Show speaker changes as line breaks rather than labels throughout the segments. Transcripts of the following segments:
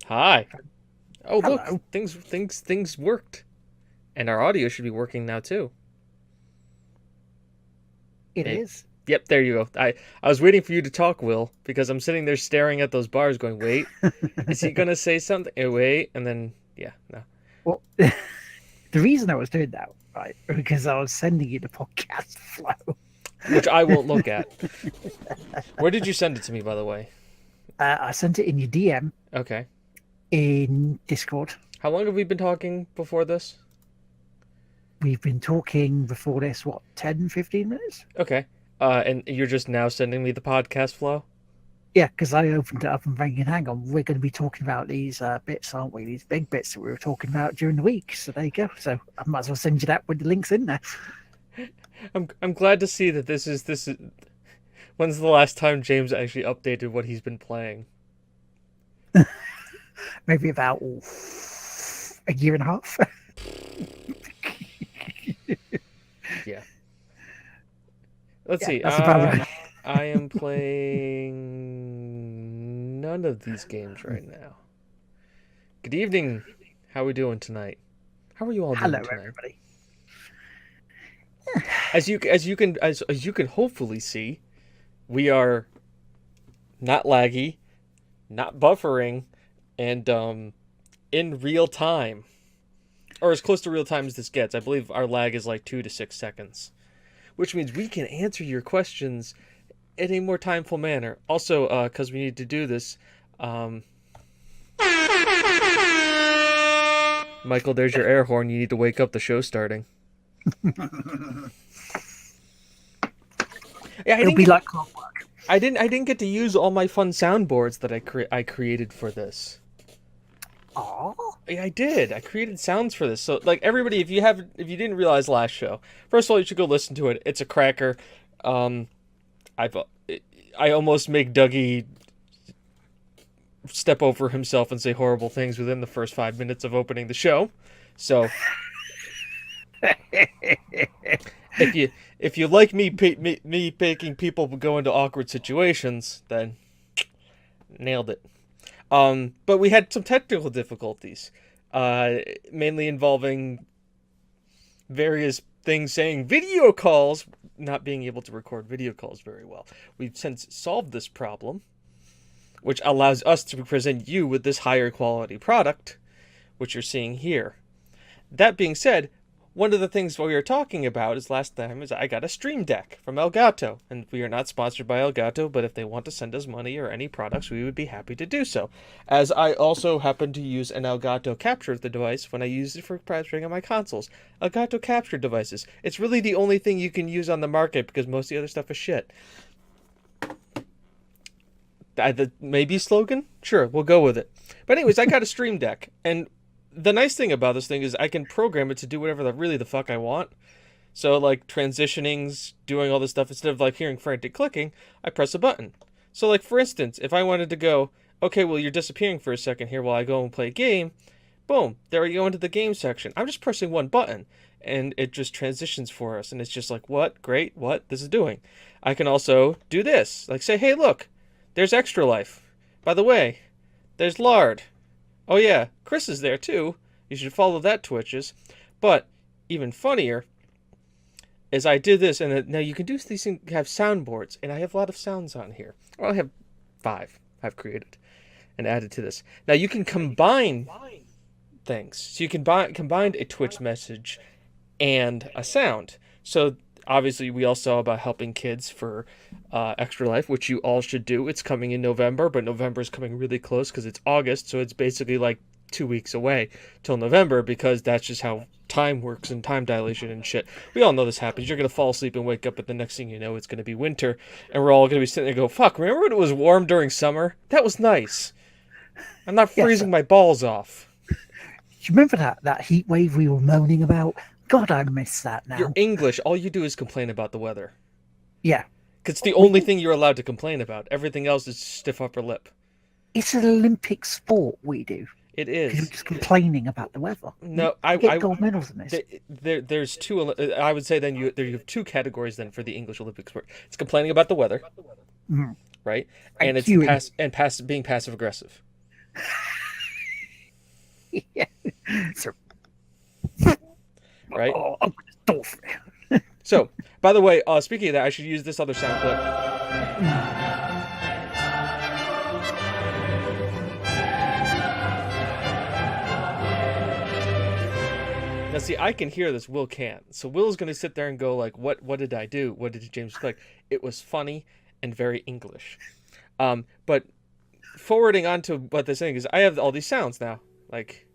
Hi. Oh, look,
Hello.
things worked, and our audio should be working now too.
It
Maybe.
is.
Yep, there you go. I was waiting for you to talk, Will, because I'm sitting there staring at those bars, going, "Wait, is he gonna say something?" Wait, and then yeah, no.
Well, the reason I was doing that, right, because I was sending you the podcast flow.
Which I won't look at. Where did you send it to me, by the way?
I sent it in your DM
Okay.
in Discord.
How long have we been talking before this?
We've been talking before this, what, 10, 15 minutes?
Okay. And you're just now sending me the podcast flow?
Yeah, because I opened it up and thinking, hang on, we're going to be talking about these bits, aren't we? These big bits that we were talking about during the week. So there you go. So I might as well send you that with the links in there.
I'm glad to see that this is. When's the last time James actually updated what he's been playing?
Maybe about a year and a half.
Yeah. Let's
Yeah,
see.
that's about right.
I am playing none of these games right now. Good evening. How are we doing tonight? How are you all
Hello,
doing tonight?
everybody.
As you can hopefully see, we are not laggy, not buffering, and in real time, or as close to real time as this gets. I believe our lag is like 2 to 6 seconds, which means we can answer your questions in a more timeful manner. Also, because we need to do this, um, Michael, there's your air horn. You need to wake up. The show's starting. Yeah,
It'll be like clockwork.
I didn't get to use all my fun soundboards that I created for this.
Oh,
Yeah, I did. I created sounds for this. So, like everybody, if you didn't realize last show, first of all, you should go listen to it. It's a cracker. Um, I've I almost make Dougie step over himself and say horrible things within the first 5 minutes of opening the show. So if you like me making people go into awkward situations, then nailed it. But we had some technical difficulties, uh, mainly involving various things saying video calls, not being able to record video calls very well. We've since solved this problem, which allows us to present you with this higher quality product, which you're seeing here. That being said, one of the things we were talking about is last time is I got a Stream Deck from Elgato, and we are not sponsored by Elgato, but if they want to send us money or any products, we would be happy to do so. As I also happen to use an Elgato capture device when I use it for capturing on my consoles. Elgato capture devices. It's really the only thing you can use on the market because most of the other stuff is shit. The maybe slogan? Sure, we'll go with it. But anyways, I got a Stream Deck, and the nice thing about this thing is I can program it to do whatever the fuck I want. So like transitionings, doing all this stuff instead of like hearing frantic clicking, I press a button. So like for instance, if I wanted to go, okay, well you're disappearing for a second here while I go and play a game, boom, there we go into the game section. I'm just pressing one button and it just transitions for us and it's just like, what? Great, what this is doing. I can also do this. Like say, hey look, there's Extra Life. By the way, there's Lard. Oh yeah, Chris is there too. You should follow that Twitches. But even funnier is I did this, and now you can do these things. Have soundboards, and I have a lot of sounds on here. Well, I have five I've created and added to this. Now you can combine things. So you can combine a Twitch message and a sound. So obviously we all saw about helping kids for Extra Life, which you all should do. It's coming in November, but November is coming really close because it's August, so it's basically like 2 weeks away till November because that's just how time works and time dilation and shit. We all know this happens. You're gonna fall asleep and wake up, but the next thing you know, it's gonna be winter, and we're all gonna be sitting there and go, "Fuck! Remember when it was warm during summer? That was nice. I'm not
yes.
freezing my balls off."
Do you remember that heat wave we were moaning about? God, I miss that
You're
now.
English. All you do is complain about the weather.
Yeah,
It's the
we
only thing you're allowed to complain about. Everything else is stiff upper lip.
it's an Olympic sport we do
It
because we're
is.
just complaining about the weather.
No,
We get gold medals in this.
there's two. I would say then you have two categories then for the English Olympic sport. It's complaining about the weather,
Mm.
right? And
And
it's
queuing.
being passive aggressive.
Yeah. So,
right?
open the door for you.
So, by the way, speaking of that, I should use this other sound clip. Now, see, I can hear this. Will can't. So Will's going to sit there and go like, "What? What did I do? What did James click?" It was funny and very English. But forwarding on to what they're saying is, I have all these sounds now, like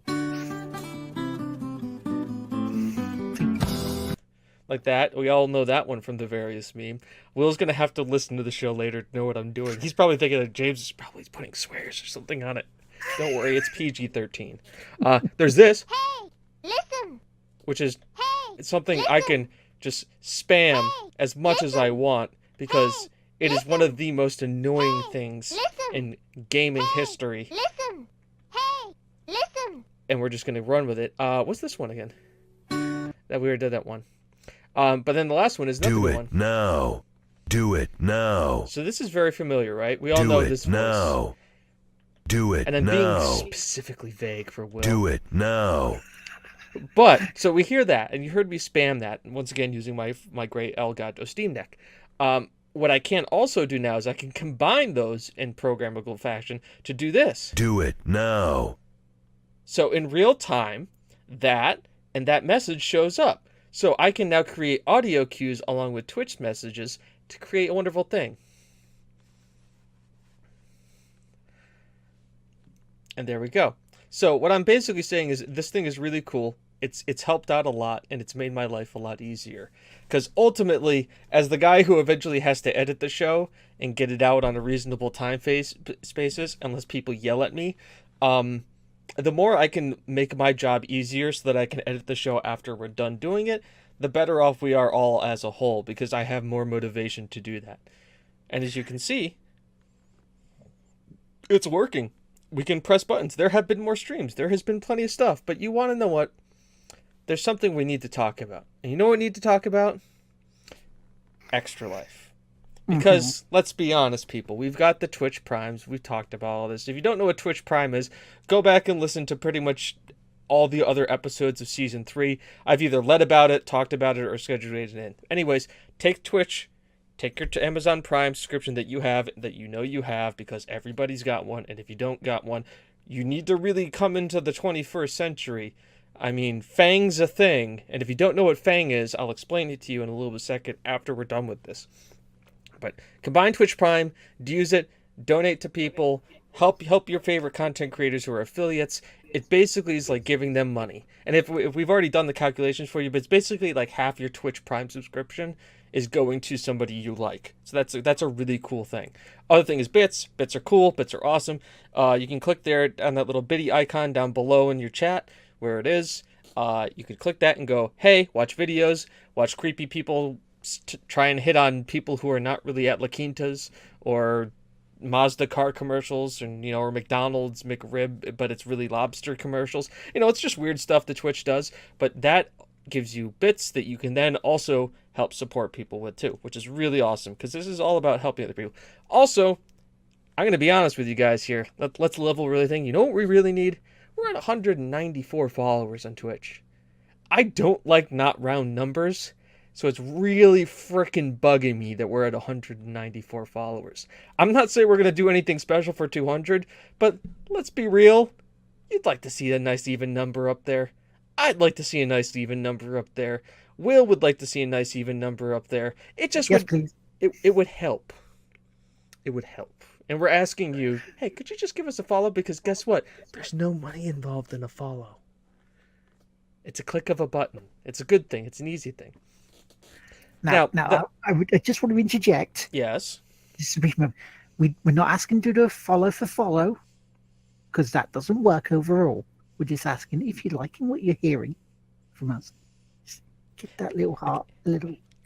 that. We all know that one from the various meme. Will's going to have to listen to the show later to know what I'm doing. He's probably thinking that James is probably putting swears or something on it. Don't worry, it's PG-13. There's this.
Hey, listen.
Which is
Hey,
something
listen.
I can just spam
Hey,
as much as I want because
Hey,
it is one
listen.
of the most annoying
Hey,
things
listen.
in gaming
Hey,
history.
Listen. Hey, listen.
And we're just going to run with it. What's this one again? That we already did that one. But then the last one is another
Do
good
it
one.
now. Do it now.
So this is very familiar, right? We all
Do
know
it
this voice.
now. Do it
And then
now.
being specifically vague for Will.
Do it now.
But so we hear that, and you heard me spam that once again using my great Elgato Steam Deck. What I can also do now is I can combine those in programmable fashion to do this.
Do it now.
So in real time, that message shows up. So I can now create audio cues along with Twitch messages to create a wonderful thing. And there we go. So what I'm basically saying is this thing is really cool. It's helped out a lot, and it's made my life a lot easier. Because ultimately, as the guy who eventually has to edit the show and get it out on a reasonable time spaces, unless people yell at me, the more I can make my job easier so that I can edit the show after we're done doing it, the better off we are all as a whole, because I have more motivation to do that. And as you can see, it's working. We can press buttons. There have been more streams. There has been plenty of stuff. But you want to know what? There's something we need to talk about. And you know what we need to talk about? Extra Life. Because, let's be honest, people, we've got the Twitch Primes. We've talked about all this. If you don't know what Twitch Prime is, go back and listen to pretty much all the other episodes of Season 3. I've either read about it, talked about it, or scheduled it in. Anyways, take Twitch. Take your Amazon Prime subscription that you have, that you know you have, because everybody's got one. And if you don't got one, you need to really come into the 21st century. I mean, Fang's a thing. And if you don't know what Fang is, I'll explain it to you in a little bit second after we're done with this. But combine Twitch Prime, use it, donate to people, help your favorite content creators who are affiliates. It basically is like giving them money. And if we've already done the calculations for you, but it's basically like half your Twitch Prime subscription is going to somebody you like. So that's a really cool thing. Other thing is bits. Bits are cool. Bits are awesome. You can click there on that little bitty icon down below in your chat where it is. You can click that and go, hey, watch videos, watch creepy people try and hit on people who are not really at La Quinta's, or Mazda car commercials, and or McDonald's McRib, but it's really lobster commercials. It's just weird stuff that Twitch does, but that gives you bits that you can then also help support people with too, which is really awesome, because this is all about helping other people. Also, I'm going to be honest with you guys here. Let's level really thing. You know what we really need? We're at 194 followers on Twitch. I don't like not round numbers, so it's really freaking bugging me that we're at 194 followers. I'm not saying we're going to do anything special for 200, but let's be real. You'd like to see a nice even number up there. I'd like to see a nice even number up there. Will would like to see a nice even number up there. It just
Yes,
would.
please.
It would help. It would help. And we're asking you, hey, could you just give us a follow? Because guess what? There's no money involved in a follow. It's a click of a button. It's a good thing. It's an easy thing.
Now, I just want to interject.
Yes.
We're not asking to do a follow for follow, because that doesn't work overall. We're just asking if you're liking what you're hearing from us. Just give that little heart a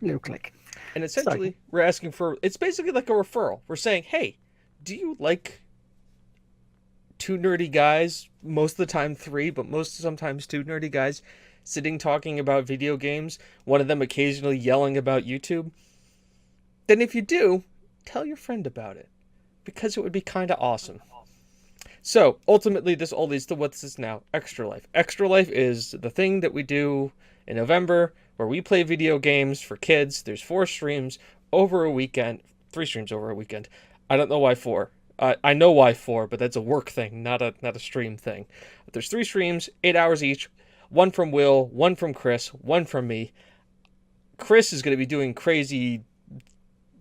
little click.
And essentially, we're asking for, it's basically like a referral. We're saying, hey, do you like two nerdy guys, most of the time three, but sometimes two nerdy guys, sitting talking about video games, one of them occasionally yelling about YouTube? Then if you do, tell your friend about it, because it would be kind of awesome. So ultimately, this all leads to what's this now? Extra Life. Extra Life is the thing that we do in November where we play video games for kids. There's 4 streams over a weekend, 3 streams over a weekend. I don't know why 4. I know why 4, but that's a work thing, not a stream thing. But there's 3 streams, 8 hours each. 1 from Will, 1 from Chris, 1 from me. Chris is going to be doing crazy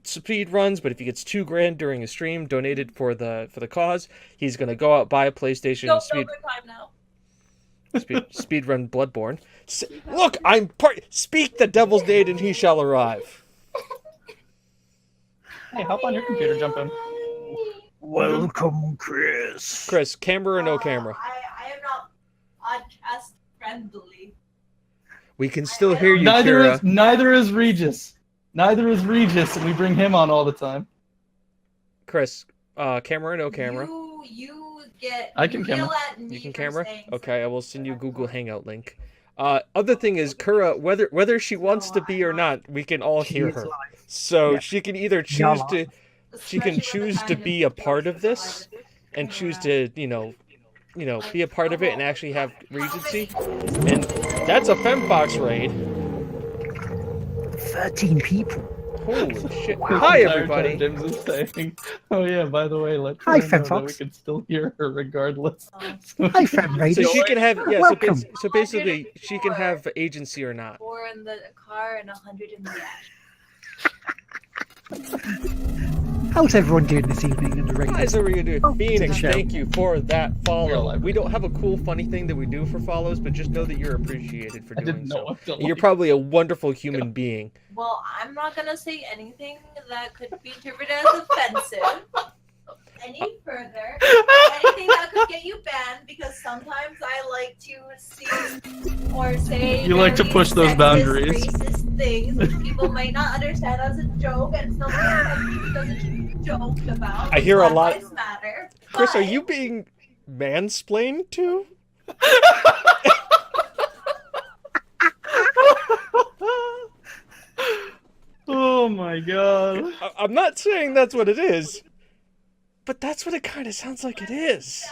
speed runs, but if he gets $2,000 during a stream donated for the cause, he's going to go out, buy a PlayStation and speed.
Time now.
Speed run Bloodborne. Look, I'm part. Speak the devil's name, and he shall arrive.
Hey, hop on your computer, jump in.
Welcome, Chris.
Chris, camera or no camera?
I am not podcast friendly.
We can still hear you,
Neither
Kira.
is Regis. Neither is Regis, and we bring him on all the time.
Chris, camera or no camera?
You get.
I can camera.
At me
You can
for
camera?
saying
Okay, I will send you a Google Hangout link. Other thing is, Kura, whether she wants to be or not, we can all hear her. So
Yeah.
she can either choose to, she can choose to be a part of this, and choose to, you know, be a part of it and actually have regency. And that's a Femfox raid.
13 people.
Holy shit! Hi everybody.
James is saying, "Oh yeah, by the way, let
Hi,
her know that we
Femfox.
can still hear her regardless."
Hi, Fem
So
Radio.
she can have
Welcome.
So basically she can have agency or not.
4 in the car and 100 in the dash.
How's everyone doing this evening in the radio?
How's everyone doing?
Oh,
Phoenix,
show.
thank you for that
Real
follow.
life.
We don't have a cool, funny thing that we do for follows, but just know that you're appreciated for
I
doing
didn't know
so.
what to
And you're
like.
probably a wonderful human being.
Well, I'm not gonna say anything that could be interpreted as offensive any further. Anything that could get you banned, because sometimes I like to see or say
You like to
very
push those
sexist,
boundaries.
racist things which people might not understand as a joke, and still because it's joked about.
I hear a
Black
lot-
Lives Matter.
Chris, are
But-
you being mansplained to?
Oh my god.
I'm not saying that's what it is, but that's what it kind of sounds like it is.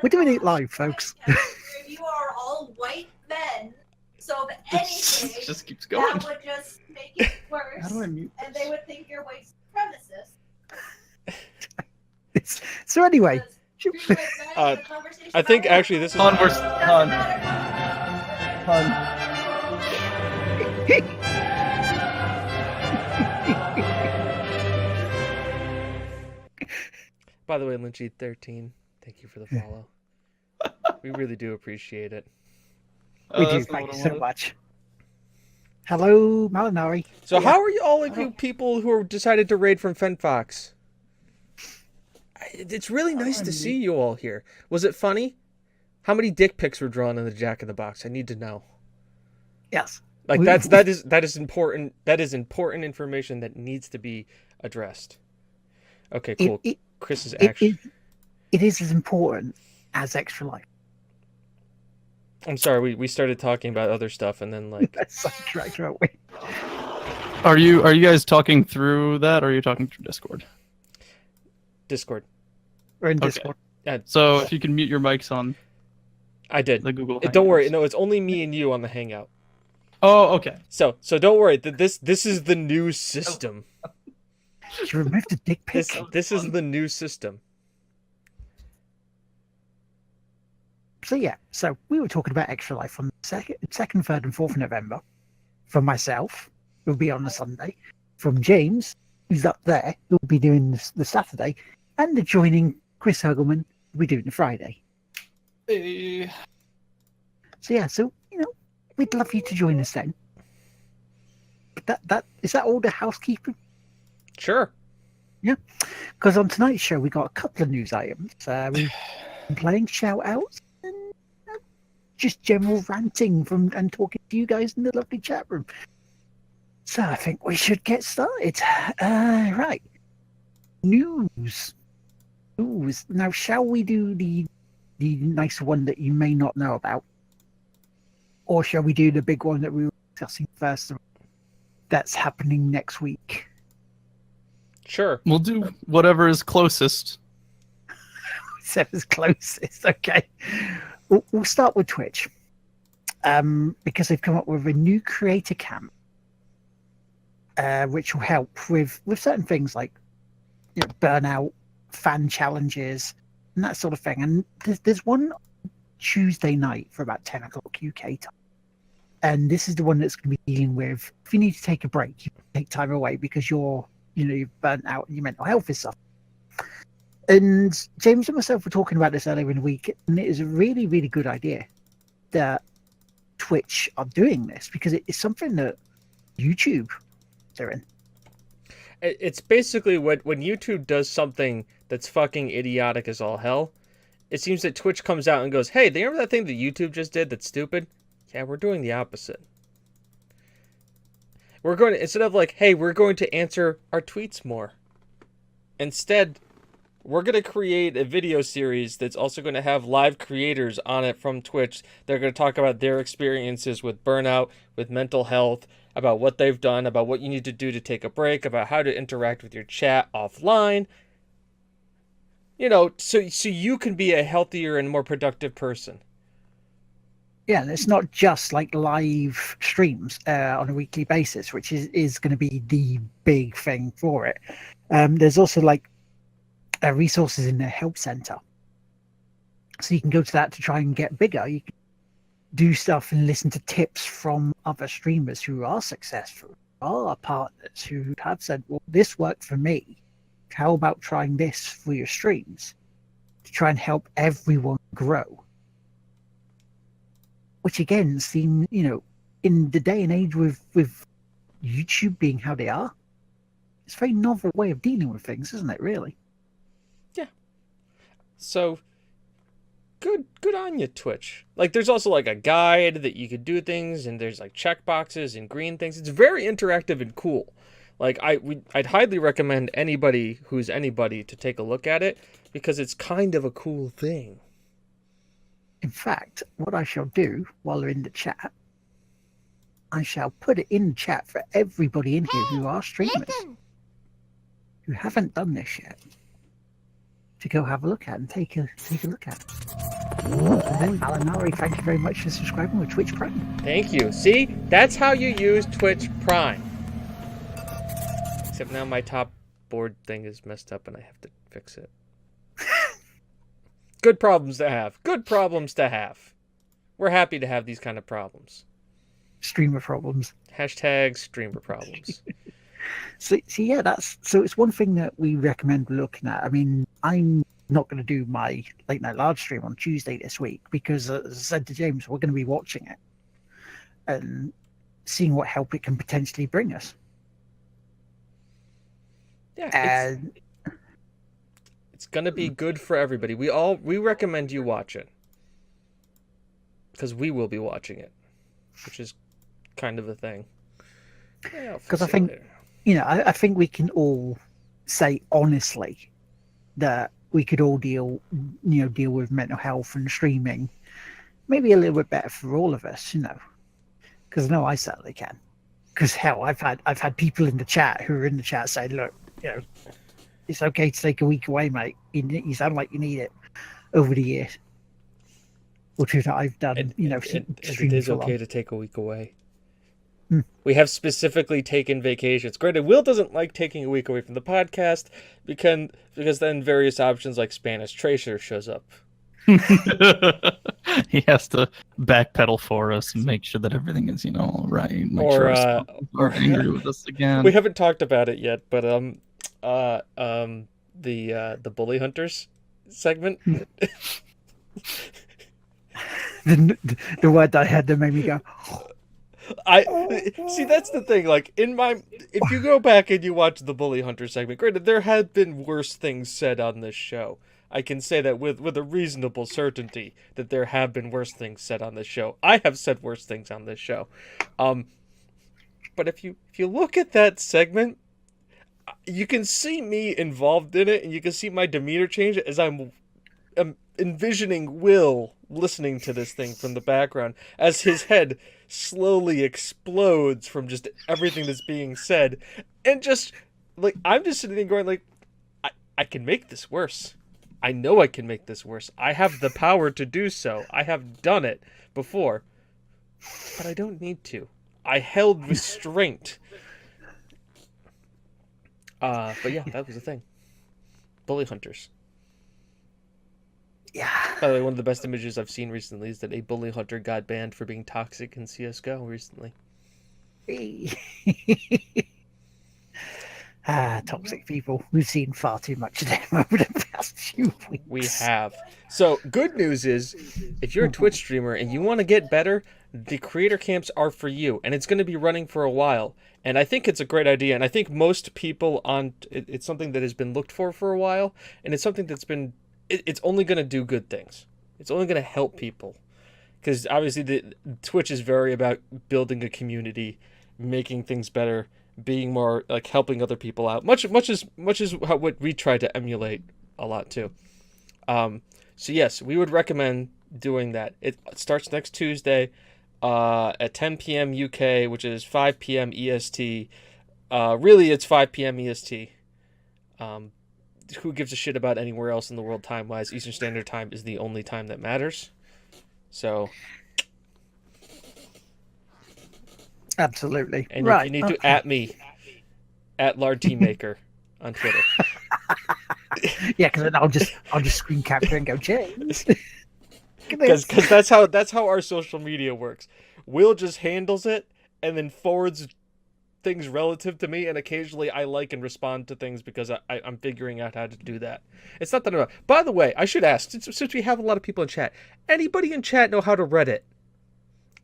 We're doing it live, folks.
You are all white men, so if anything,
It just keeps going.
that would just make it worse,
How do I mute
and they would think you're white supremacists.
So anyway,
Because being white men is a conversation
I think
about it.
actually this is.
Han, we're
Doesn't
Han.
matter.
Han.
By the way, Lynchy13, thank you for the follow. We really do appreciate it.
we
Oh,
do.
that's not
Thank
what
you
I
so
wanted.
much. Hello, Malinari.
So
Yeah.
how are you, all of you people who are decided to raid from Fenfox? It's really nice to see you all here. Was it funny? How many dick pics were drawn in the Jack in the Box? I need to know.
Yes.
Like
We-
that is important. That is important information that needs to be addressed. Okay, cool.
It,
Chris is
it,
actually.
it is as important as Extra Life.
I'm sorry. We started talking about other stuff and then like.
That's sidetracked, aren't we?
Are you guys talking through that, or are you talking through Discord?
Discord.
We're in
Okay.
Discord.
So if you can mute your mics on
I did.
the Google.
Don't worry.
Hangouts.
No, it's only me and you on the Hangout.
Oh, okay.
So don't worry. This is the new system.
Did you remove the dick pic?
This is the new system.
So yeah, so we were talking about Extra Life on the 2nd, 3rd, and 4th November. From myself, who'll be on the Sunday. From James, who's up there, who'll be doing the Saturday. And adjoining Chris Hurgleman, who'll be doing the Friday.
Hey.
So yeah, so we'd love you to join us then. But that is that all the housekeeping?
Sure.
Because on tonight's show we got a couple of news items. We've been playing shout outs and just general ranting and talking to you guys in the lovely chat room. So I think we should get started. Right. News. Now shall we do the nice one that you may not know about? Or shall we do the big one that we were discussing first? That's happening next week.
Sure.
We'll do whatever is closest.
Seven's closest. Okay, we'll start with Twitch, because they've come up with a new creator camp, which will help with certain things like burnout, fan challenges, and that sort of thing. And there's one Tuesday night for about 10 o'clock UK time. And this is the one that's going to be dealing with if you need to take a break, you take time away because you're burnt out and your mental health is suffering. And James and myself were talking about this earlier in the week, and it is a really, really good idea that Twitch are doing this because it is something that YouTube are in.
It's basically when YouTube does something that's fucking idiotic as all hell, it seems that Twitch comes out and goes, hey, do you remember that thing that YouTube just did that's stupid? Yeah, we're doing the opposite. We're going to, instead of like, hey, we're going to answer our tweets more. Instead, we're going to create a video series that's also going to have live creators on it from Twitch. They're going to talk about their experiences with burnout, with mental health, about what they've done, about what you need to do to take a break, about how to interact with your chat offline. So you can be a healthier and more productive person.
Yeah, and it's not just like live streams on a weekly basis, which is going to be the big thing for it. There's also like resources in the help center. So you can go to that to try and get bigger. You can do stuff and listen to tips from other streamers who are successful, who are partners, who have said, well, this worked for me. How about trying this for your streams? To try and help everyone grow. Which again seems, in the day and age with YouTube being how they are, it's a very novel way of dealing with things, isn't it, really?
Yeah. So, good on you, Twitch. Like, there's also, like, a guide that you could do things, and there's, like, checkboxes and green things. It's very interactive and cool. Like, I'd highly recommend anybody who's anybody to take a look at it, because it's kind of a cool thing.
In fact, what I shall do while they're in the chat, I shall put it in the chat for everybody in here who are streamers who haven't done this yet to go have a look at and take a look at. And then Alanari, thank you very much for subscribing with Twitch Prime.
Thank you. See, that's how you use Twitch Prime. Except now my top board thing is messed up and I have to fix it. Good problems to have. Good problems to have. We're happy to have these kind of problems.
Streamer problems.
Hashtag streamer problems.
So yeah, so it's one thing that we recommend looking at. I mean, I'm not going to do my late night live stream on Tuesday this week because, as I said to James, we're going to be watching it and seeing what help it can potentially bring us.
Yeah, it's gonna be good for everybody. We recommend you watch it because we will be watching it, which is kind of a thing.
Because I think I think we can all say honestly that we could all deal with mental health and streaming maybe a little bit better for all of us, because I know I certainly can. Because hell, I've had people in the chat who are in the chat saying, look, it's okay to take a week away, mate. You sound like you need it over the years. Which is that I've done,
it is okay to take a week away. We have specifically taken vacations. Granted, Will doesn't like taking a week away from the podcast because then various options like Spanish Tracer shows up.
He has to backpedal for us and make sure that everything is, all right. Make sure are angry with us again.
We haven't talked about it yet, but the Bully Hunters segment.
the word I had that made me go.
I see. That's the thing. Like if you go back and you watch the Bully Hunter segment, granted, there have been worse things said on this show. I can say that with a reasonable certainty that there have been worse things said on this show. I have said worse things on this show. But if you look at that segment, you can see me involved in it, and you can see my demeanor change as I'm envisioning Will listening to this thing from the background as his head slowly explodes from just everything that's being said, and just like I'm just sitting there going like, I can make this worse. I know I can make this worse. I have the power to do so. I have done it before. But I don't need to. I held restraint. But yeah, that was the thing. Bully hunters.
Yeah.
By the way, one of the best images I've seen recently is that a bully hunter got banned for being toxic in CSGO recently.
Toxic people. We've seen far too much of them over the past few weeks.
We have. So, good news is, if you're a Twitch streamer and you want to get better, the creator camps are for you, and it's going to be running for a while. And I think it's a great idea, and I think most people it's something that has been looked for a while, and it's something that's been, it's only going to do good things. It's only going to help people. Because obviously the Twitch is very about building a community, making things better, being more like helping other people out. Much as what we try to emulate a lot too. So yes, we would recommend doing that. It starts next Tuesday at 10 p.m. UK, which is 5 p.m. EST. Really, it's 5 p.m. EST. Who gives a shit about anywhere else in the world time-wise? Eastern Standard Time is the only time that matters. So,
absolutely.
and
right.
you need to at me at Lardteamaker on Twitter.
Yeah, because then I'll just screen capture and go, James.
Because that's how our social media works. Will just handles it and then forwards things relative to me, and occasionally I like and respond to things because I'm figuring out how to do that. It's not that I'm... By the way, I should ask, since we have a lot of people in chat, anybody in chat know how to Reddit?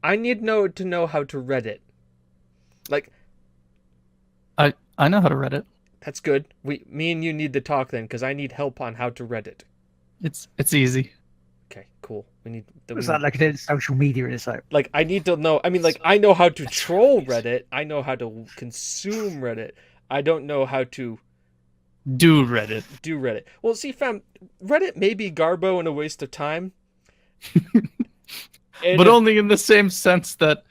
I need to know how to Reddit. Like,
I know how to Reddit.
that's good. Me and you need to talk then, because I need help on how to Reddit.
It's easy.
Okay, cool.
It's not like it's social media, is it?
Like, I need to know. I mean, like, I know how to troll Reddit. I know how to consume Reddit. I don't know how to
Do Reddit.
do Reddit. Well, see, fam, Reddit may be garbo and a waste of time.
But only in the same sense that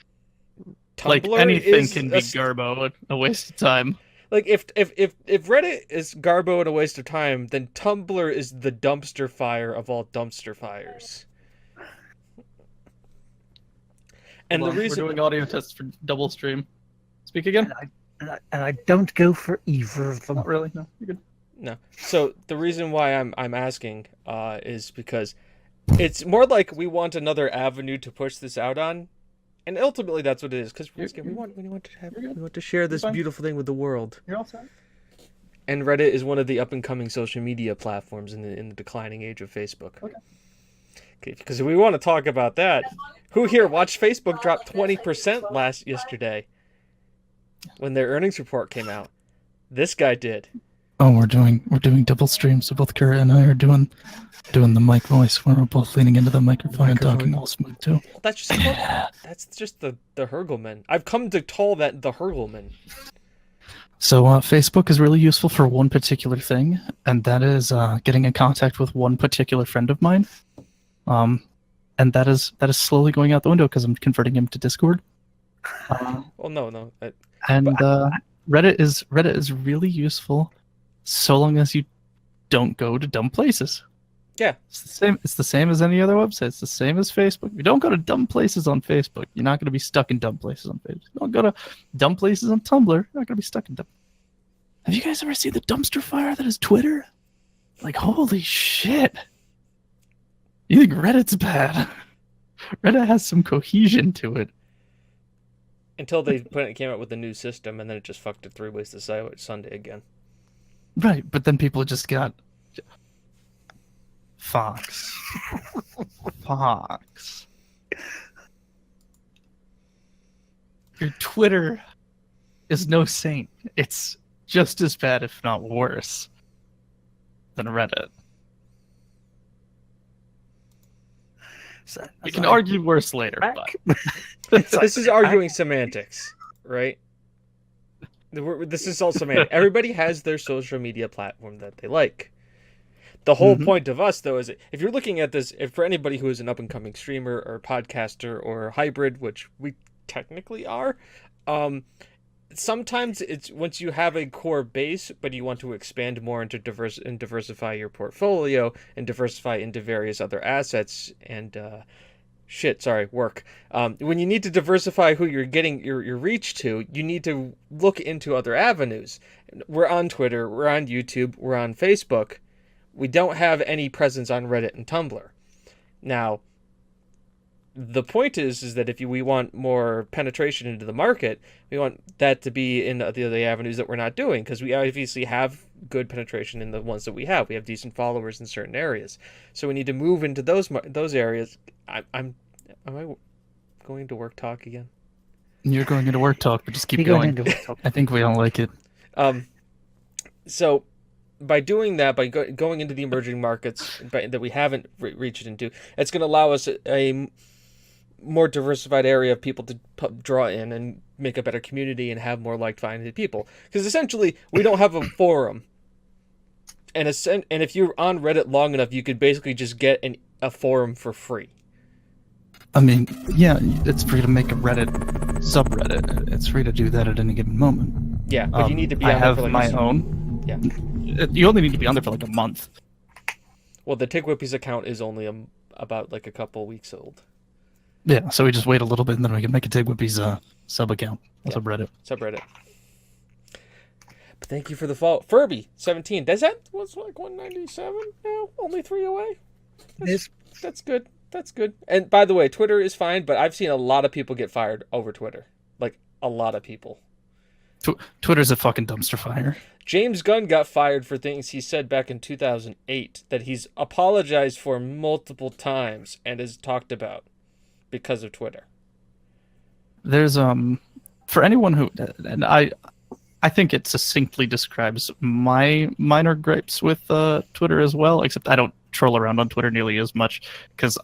like
Tumblr
anything
is
can be garbo and a waste of time.
Like, if Reddit is garbo and a waste of time, then Tumblr is the dumpster fire of all dumpster fires. And the reason
we're doing audio tests for double stream. Speak again?
And I don't go for either of them.
Not really. No, you're good.
No. So the reason why I'm asking is because it's more like we want another avenue to push this out on, and ultimately that's what it is. Because we want to share this beautiful thing with the world.
You're all set.
And Reddit is one of the up and coming social media platforms in the declining age of Facebook. Okay. Because if we want to talk about that, who here watched Facebook drop 20% yesterday when their earnings report came out? This guy did.
Oh, we're doing double streams. So both Kara and I are doing the mic voice where we're both leaning into the microphone and talking all smooth too.
That's just the Hurgleman. I've come to call that the Hurgleman.
So Facebook is really useful for one particular thing, and that is getting in contact with one particular friend of mine. And that is slowly going out the window because I'm converting him to Discord.
Well, no.
And Reddit is really useful, so long as you don't go to dumb places.
Yeah,
it's the same as any other website. It's the same as Facebook. You don't go to dumb places on Facebook, you're not going to be stuck in dumb places on Facebook. You don't go to dumb places on Tumblr, you're not going to be stuck in dumb. Have you guys ever seen the dumpster fire that is Twitter? Like, holy shit! You think Reddit's bad? Reddit has some cohesion to it.
Until they came out with a new system, and then it just fucked it 3 ways to Sunday again.
Right, but then people just got Fox. Your Twitter is no saint. It's just as bad, if not worse, than Reddit.
So,
You can argue worse later, but
This is arguing semantics, right? This is all semantic. Everybody has their social media platform that they like. The whole point of us, though, is if you're looking at this, if for anybody who is an up-and-coming streamer or podcaster or hybrid, which we technically are, sometimes it's once you have a core base, but you want to expand more into diversify your portfolio and diversify into various other assets and work. When you need to diversify who you're getting your reach to, you need to look into other avenues. We're on Twitter, we're on YouTube, we're on Facebook. We don't have any presence on Reddit and Tumblr. Now, the point is that if we want more penetration into the market, we want that to be in the other avenues that we're not doing, because we obviously have good penetration in the ones that we have. We have decent followers in certain areas, so we need to move into those areas. Am I going to work talk again?
You're going into work talk, but just keep
You're
going.
into work talk.
I think we don't like it.
So by doing that, by going into the emerging markets that we haven't reached into, it's going to allow us a more diversified area of people to draw in and make a better community and have more like-minded people. Because essentially, we don't have a forum. And if you're on Reddit long enough, you could basically just get a forum for free.
I mean, yeah, it's free to make a Reddit subreddit. It's free to do that at any given moment.
Yeah, but you need to be on
I
there
have
for like
my own.
Yeah.
You only need to be on there for like a month.
Well, the TGWPIS account is only about like a couple weeks old.
Yeah, so we just wait a little bit and then we can make a TGWPIS sub account, subreddit.
Subreddit. But thank you for the follow. Furby17. Does that was like 197 now? Only 3 away? That's good. That's good. And by the way, Twitter is fine, but I've seen a lot of people get fired over Twitter. Like, a lot of people.
Twitter's a fucking dumpster fire.
James Gunn got fired for things he said back in 2008 that he's apologized for multiple times and has talked about because of Twitter.
There's for anyone who, and I think it succinctly describes my minor gripes with Twitter as well, except I don't troll around on Twitter nearly as much because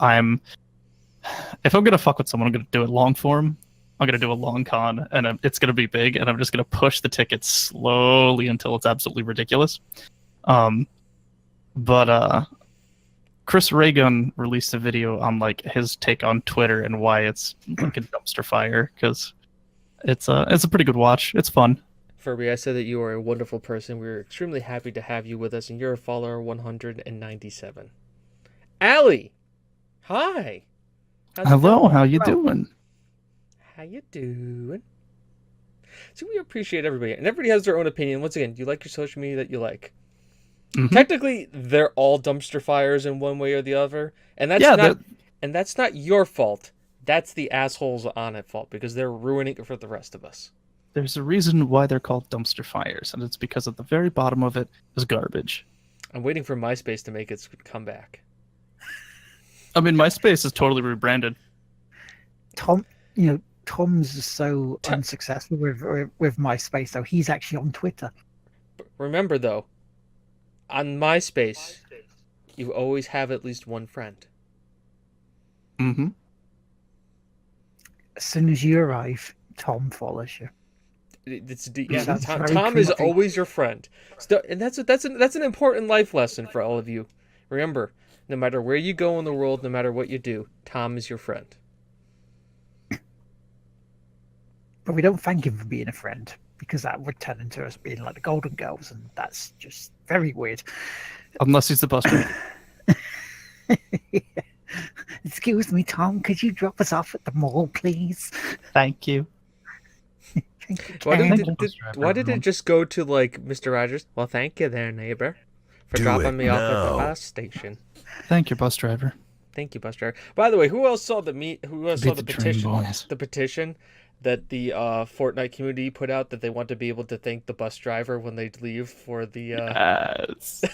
if I'm gonna fuck with someone, I'm gonna do it long form. I'm gonna do a long con, and it's gonna be big, and I'm just gonna push the tickets slowly until it's absolutely ridiculous. But Chris Reagan released a video on like his take on Twitter and why it's like a dumpster fire, because it's a pretty good watch. It's fun.
Furby, I said that you are a wonderful person. We're extremely happy to have you with us, and you're a follower 197. Allie, hi.
Hello, how you doing?
How you doing? So we appreciate everybody, and everybody has their own opinion. Once again, you like your social media that you like. Mm-hmm. Technically, they're all dumpster fires in one way or the other, and that's not your fault. That's the assholes on it fault, because they're ruining it for the rest of us.
There's a reason why they're called dumpster fires, and it's because at the very bottom of it is garbage.
I'm waiting for MySpace to make its comeback.
I mean, MySpace is totally rebranded.
Tom's so unsuccessful with MySpace, though. He's actually on Twitter.
Remember, though, on MySpace, you always have at least one friend.
Mm-hmm.
As soon as you arrive, Tom follows you.
Tom is always your friend, and that's an important life lesson for all of you. Remember, no matter where you go in the world, no matter what you do, Tom is your friend.
But we don't thank him for being a friend, because that would turn into us being like the Golden Girls, and that's just very weird.
Unless he's the bus driver.
Yeah. Excuse me, Tom, could you drop us off at the mall, please?
Thank you.
Why did it just go to like Mr. Rogers? Well, thank you there, neighbor, for dropping me off at the bus station.
Thank you, bus driver.
Thank you, bus driver. By the way, who else saw the petition? The petition that the Fortnite community put out, that they want to be able to thank the bus driver when they leave for the
yes.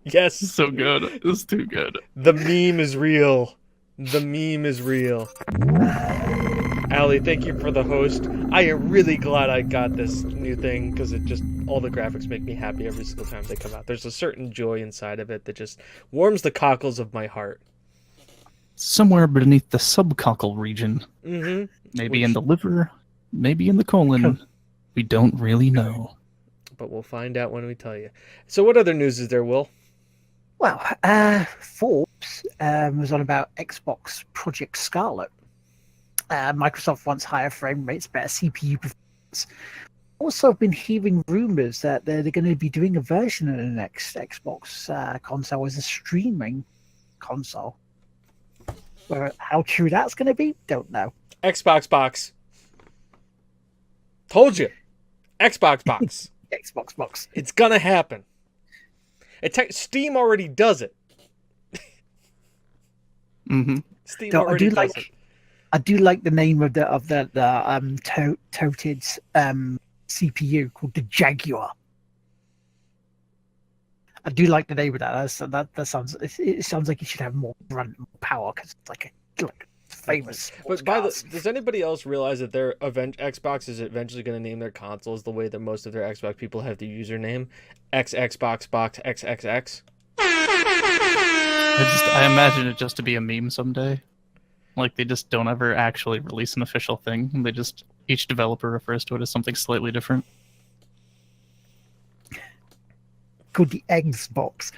Yes,
so good. It's too good.
The meme is real. The meme is real. Allie, thank you for the host. I am really glad I got this new thing, because all the graphics make me happy every single time they come out. There's a certain joy inside of it that just warms the cockles of my heart.
Somewhere beneath the subcockle region.
Mm-hmm.
Maybe in the liver, maybe in the colon. We don't really know.
But we'll find out when we tell you. So what other news is there, Will?
Well, Forbes was on about Xbox Project Scarlet. Microsoft wants higher frame rates, better CPU performance. Also, I've been hearing rumors that they're going to be doing a version of the next Xbox console as a streaming console. How true that's going to be, don't know.
Xbox box. Told you. Xbox box.
Xbox box.
It's gonna happen. Steam already does it.
Mm-hmm.
Steam
So
already does it.
I do like the name of the touted CPU called the Jaguar. I do like the name of that. That sounds. It sounds like it should have more grunt, more power because it's like famous.
But does anybody else realize that Xbox is eventually going to name their consoles the way that most of their Xbox people have the username? Xbox box XXX.
I imagine it just to be a meme someday. Like they just don't ever actually release an official thing. They just each developer refers to it as something slightly different.
Called the Xbox.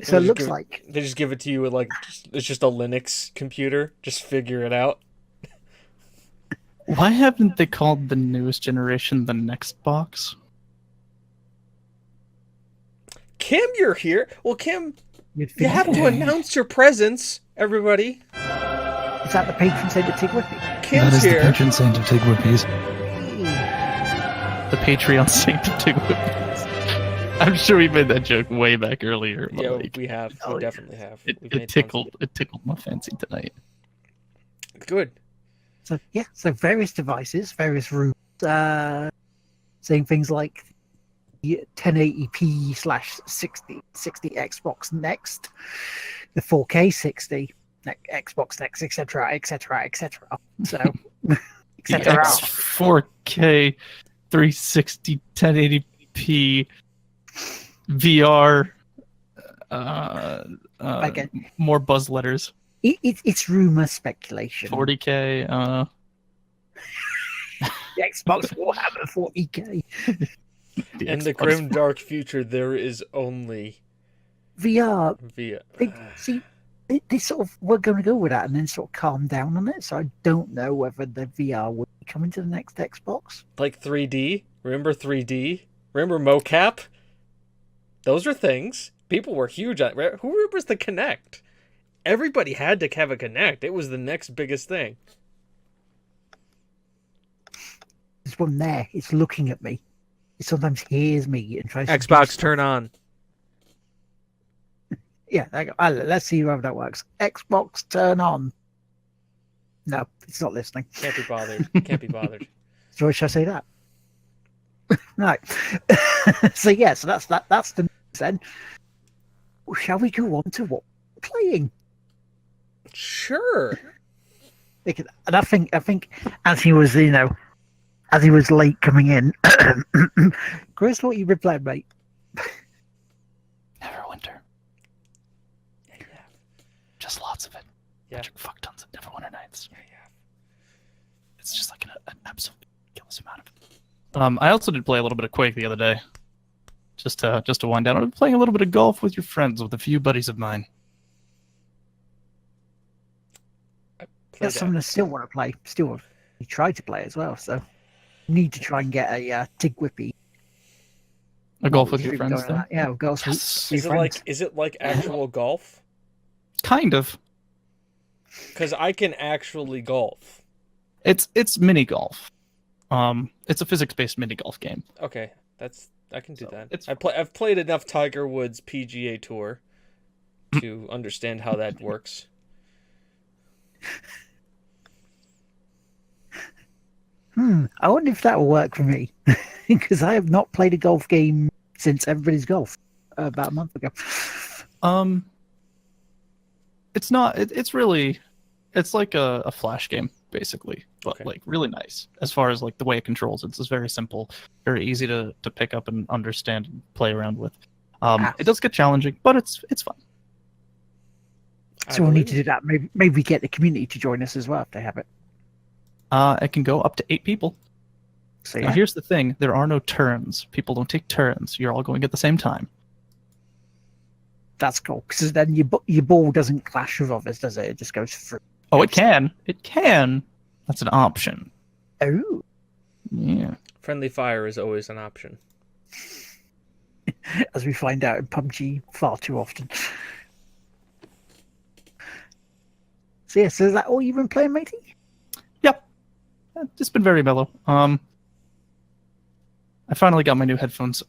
So it looks like
they just give it to you with it's just a Linux computer. Just figure it out.
Why haven't they called the newest generation the next box?
Kim, you're here. Well, Kim,
you'd
you
think-
have to announce your presence, everybody.
Is that the patron saint of TGWPIS?
Kim's
That is
here.
the patron saint of TGWPIS.
The Patreon saint of TGWPIS. I'm sure we made that joke way back earlier. But
Yeah, we have. We definitely have. We've made
It tickled my fancy tonight.
Good.
So yeah, so various devices, various rooms, saying things like the 1080p/60 Xbox Next, the 4K 60 Xbox Next, etc., etc., etc. So,
The
etc.
X4K 360 1080p VR.
Again,
more buzz letters.
it's rumor speculation.
40K.
The Xbox will have a 40K
In the
Xbox
grim dark future, there is only
VR.
via.
See, they sort of were going to go with that and then sort of calm down on it. So I don't know whether the VR will be coming to the next Xbox.
Like 3D. Remember 3D? Remember mocap? Those are things. People were huge on it. Who remembers the Kinect? Everybody had to have a Kinect. It was the next biggest thing.
There's one there. It's looking at me. It sometimes hears me and tries to do
Xbox
stuff.
turn on.
Yeah, let's see how that works. Xbox turn on. No, it's not listening.
Can't be bothered. Can't be bothered.
So should I say that? Right. So yeah, so that's the news then. Shall we go on to what we're playing?
Sure.
And I think as he was late coming in, Chris, what you been playing, mate?
Neverwinter.
Yeah.
Just lots of it.
Yeah.
Fuck tons of Neverwinter nights.
Yeah.
It's just like an absolute ridiculous amount of it. I also did play a little bit of Quake the other day. Just to wind down. I've been playing a little bit of golf with your friends with a few buddies of mine.
That's something I still want to play. Still try to play as well. So need to try and get a TGWPIS.
A golf with your friends,
Going on
though?
that. Yeah, golf with
Yes.
your friends.
Is it like actual golf?
Kind of.
Because I can actually golf.
It's mini golf. It's a physics-based mini golf game.
Okay, I can do
So,
that.
it's
I've played enough Tiger Woods PGA Tour to understand how that works.
I wonder if that will work for me because I have not played a golf game since Everybody's Golf about a month ago.
It's not. It's really. It's like a flash game basically, but
Okay.
like really nice as far as like the way it controls. It's just very simple, very easy to pick up and understand and play around with. It does get challenging, but it's fun.
So we'll need to do that. Maybe get the community to join us as well if they have it.
It can go up to 8 people.
So
Now
yeah,
here's the thing: there are no turns. People don't take turns. You're all going at the same time.
that's cool because then your ball doesn't clash with others, does it? It just goes through.
Oh, it can. It can. That's an option.
Oh,
Yeah.
Friendly fire is always an option.
as we find out in PUBG far too often. So yeah, so is that all you've been playing, matey?
Yep. It's been very mellow. I finally got my new headphones.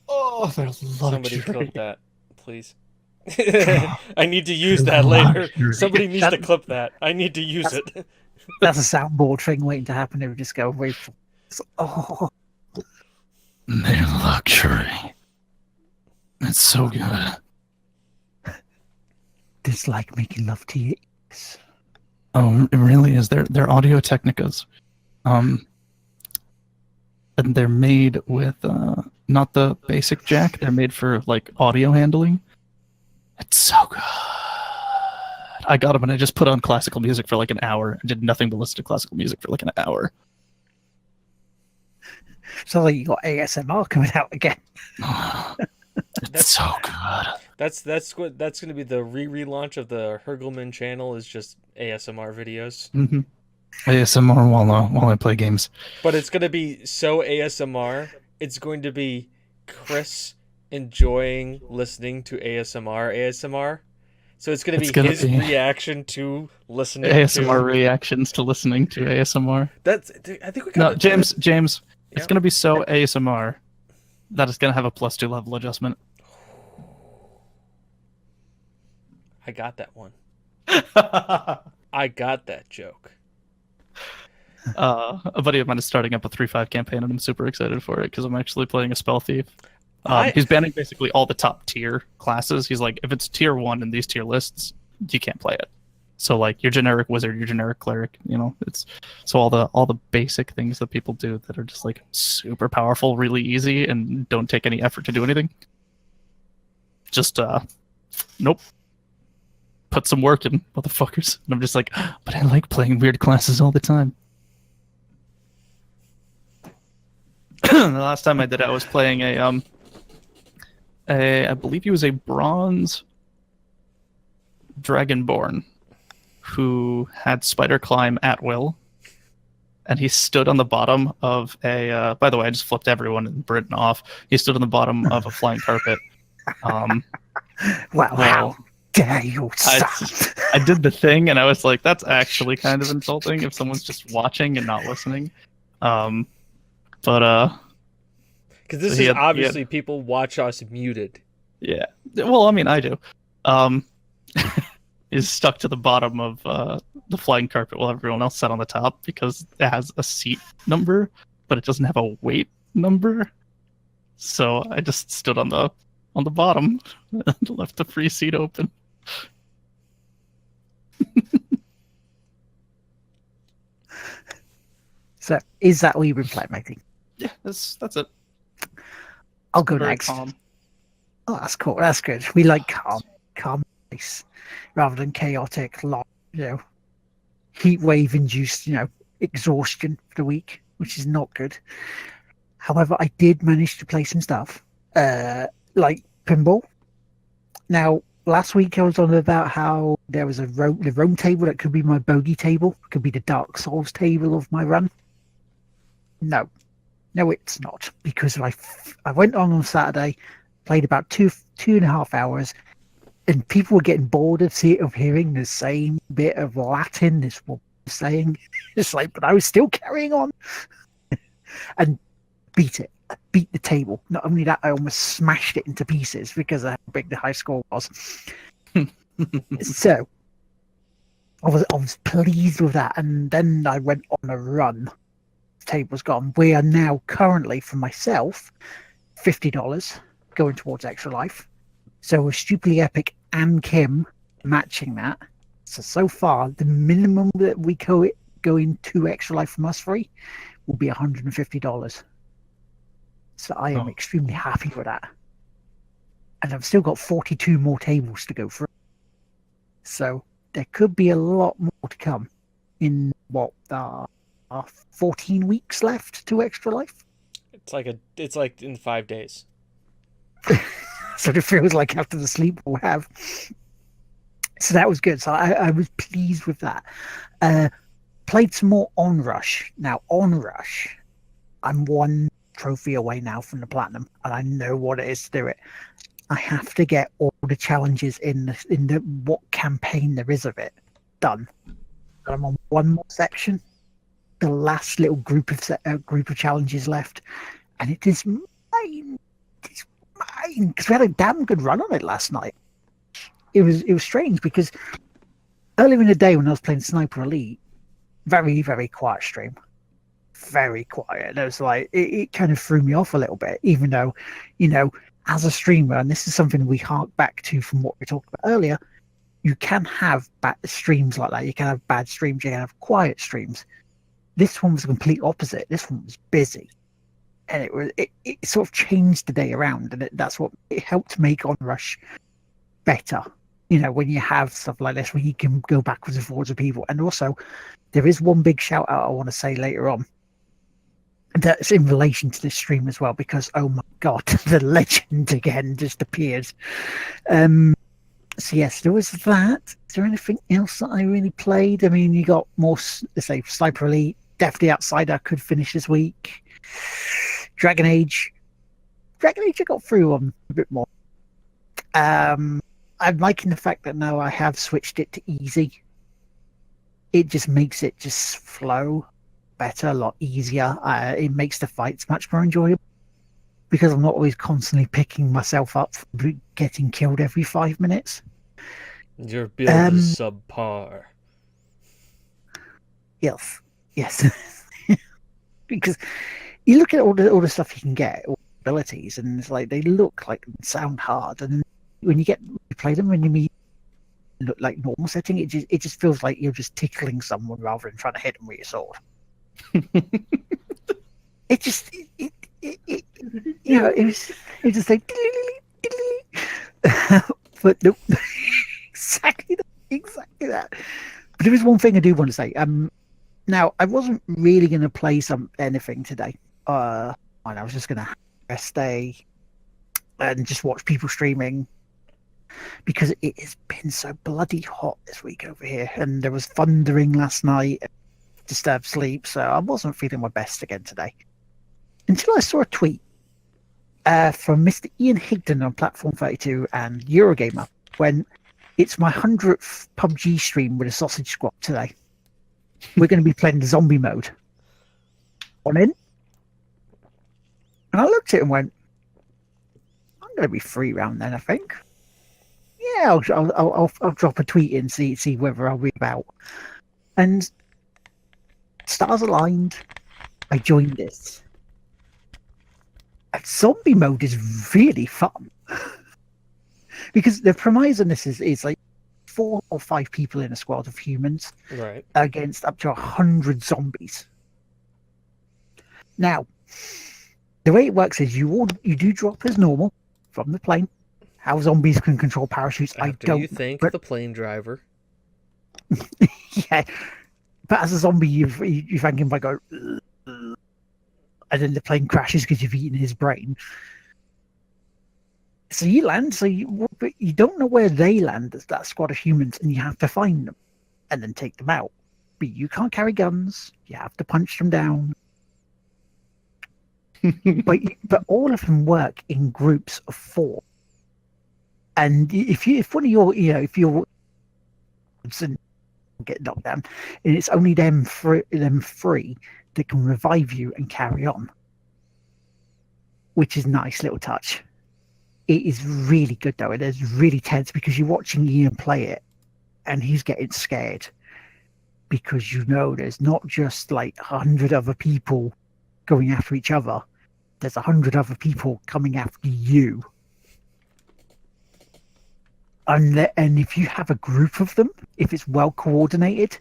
Oh, they're
Somebody
luxury.
clip that, please. I need to use that later. Somebody needs to clip that. I need to use it.
That's a soundboard thing waiting to happen. It would just go wait for. Oh,
They're luxury. It's so good.
it's like making love to your ears.
Oh, it really is. They're Audio Technicas. And they're made with not the basic jack. They're made for like audio handling. It's so good. I got them and I just put on classical music for like an hour. I did nothing but listen to classical music for like an hour.
So like you got ASMR coming out again.
It's so good.
That's going to be the relaunch of the Hurgleman channel. Is just ASMR videos.
Mm-hmm. ASMR while I play games.
But it's going to be so ASMR. It's going to be Chris enjoying listening to ASMR. So it's going to be his reaction to listening
ASMR
to
reactions to listening to ASMR.
I think we got
No, James, it's
Yeah.
going to be so ASMR that it's going to have a +2 level adjustment.
I got that one. I got that joke.
A buddy of mine is starting up a 3.5 campaign, and I'm super excited for it because I'm actually playing a spell thief. He's banning basically all the top tier classes. He's like, if it's tier 1 in these tier lists, you can't play it. So like your generic wizard, your generic cleric, it's so all the basic things that people do that are just like super powerful, really easy, and don't take any effort to do anything. Just nope. Put some work in, motherfuckers. And I'm just like, but I like playing weird classes all the time. The last time I did it, I was playing I believe he was a bronze dragonborn who had spider climb at will, and he stood on the bottom of a. By the way, I just flipped everyone in Britain off. He stood on the bottom of a flying carpet.
Well, how dare you, son?
I did the thing, and I was like, "That's actually kind of insulting if someone's just watching and not listening." But
because this is obviously people watch us muted.
Yeah. Well, I mean, I do. Is stuck to the bottom of the flying carpet while everyone else sat on the top because it has a seat number, but it doesn't have a weight number. So I just stood on the bottom and left the free seat open.
So is that all you've been playing, matey?
Yeah, that's it.
I'll go
Very
next.
calm.
Oh, that's cool. That's good. We like calm, nice, rather than chaotic, heat wave induced, exhaustion for the week, which is not good. However, I did manage to play some stuff, like pinball. Now, last week I was on about how there was the roam table that could be my bogey table, could be the Dark Souls table of my run. No, it's not, because I went on Saturday, played about two and a half hours, and people were getting bored of hearing the same bit of Latin this woman was saying. It's like, but I was still carrying on and beat the table. Not only that, I almost smashed it into pieces because of how big the high score was. So I was pleased with that, and then I went on a run. The table's gone. We are now currently, for myself, $50 going towards Extra Life. So we're Stupidly Epic and Kim matching that. So far, the minimum that we go into Extra Life from us three will be $150. So I am extremely happy with that. And I've still got 42 more tables to go through. So there could be a lot more to come in 14 weeks left to Extra Life.
It's like in 5 days.
So it feels like after the sleep we'll have. So that was good. So I was pleased with that. Played some more Onrush. Now Onrush, I'm one trophy away now from the platinum, and I know what it is to do it. I have to get all the challenges in the what campaign there is of it done. I'm on one more section, the last little group of challenges left, and it is mine. It's mine because we had a damn good run on it last night. It was strange because earlier in the day when I was playing Sniper Elite, very, very quiet stream, very quiet. And it was like it kind of threw me off a little bit, even though, as a streamer, and this is something we hark back to from what we talked about earlier, you can have bad streams like that. You can have bad streams. You can have quiet streams. This one was the complete opposite. This one was busy, and it sort of changed the day around, and that's what it helped make Onrush better. When you have stuff like this, where you can go backwards and forwards with people. And also, there is one big shout out I want to say later on that's in relation to this stream as well, because oh my god, the legend again just appeared. So yes, there was that. Is there anything else that I really played? I mean, you got more, let's say, Sniper Elite, definitely Outsider could finish this week. Dragon Age I got through on a bit more. I'm liking the fact that now I have switched it to easy. It just makes it just flow better, a lot easier. It makes the fights much more enjoyable because I'm not always constantly picking myself up for getting killed every 5 minutes.
Your build is subpar.
Yes. Because you look at all the stuff you can get, all the abilities, and it's like they look like sound hard, and when you play them and you meet look like normal setting, it just feels like you're just tickling someone rather than trying to hit them with your sword. It was just like but no, exactly that. But there is one thing I do want to say. Now I wasn't really going to play anything today. And I was just going to stay and just watch people streaming, because it has been so bloody hot this week over here, and there was thundering last night, disturbed sleep, so I wasn't feeling my best again today. Until I saw a tweet from Mr. Ian Higdon on Platform 32 and Eurogamer, when it's my 100th PUBG stream with a sausage squad today. We're going to be playing the zombie mode. On in. And I looked at it and went, I'm going to be free round then, I think. Yeah, I'll drop a tweet in, see whether I'll be about. And stars aligned. I joined this. And zombie mode is really fun. Because the premise on this is like 4 or 5 people in a squad of humans,
right,
against up to 100 zombies. Now, the way it works is you do drop as normal from the plane. How zombies can control parachutes, I don't.
You thank the plane driver.
Yeah, but as a zombie, you thank him by going, and then the plane crashes because you've eaten his brain. So you land, but you don't know where they land as that squad of humans, and you have to find them and then take them out. But you can't carry guns. You have to punch them down. but all of them work in groups of 4. And if one of your, if you're get knocked down, and it's only them 3 that can revive you and carry on, which is a nice little touch. It is really good though. It is really tense because you're watching Ian play it, and he's getting scared because there's not just like 100 other people going after each other. There's 100 other people coming after you. And if you have a group of them, if it's well coordinated,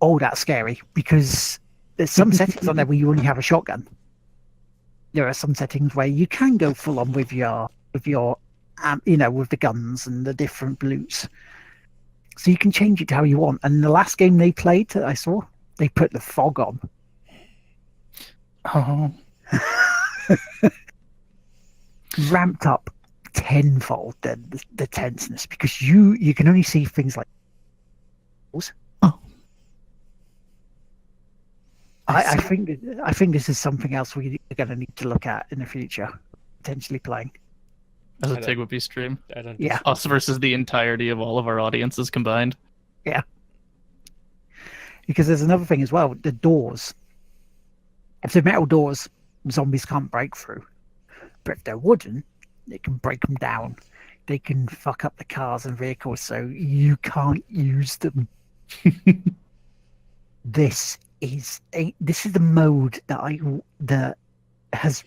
oh, that's scary, because there's some settings on there where you only have a shotgun. There are some settings where you can go full on with your with the guns and the different blues. So you can change it to how you want. And the last game they played that I saw, they put the fog on.
Oh.
Ramped up tenfold the tenseness, because you can only see things like.
Oh.
I think this is something else we're going to need to look at in the future, potentially playing.
As a
I don't-
TGWPIS stream.
I don't.
Yeah.
Us versus the entirety of all of our audiences combined.
Because there's another thing as well, the doors. If they're metal doors, zombies can't break through. But if they're wooden, they can break them down. They can fuck up the cars and vehicles, so you can't use them. This is the mode that has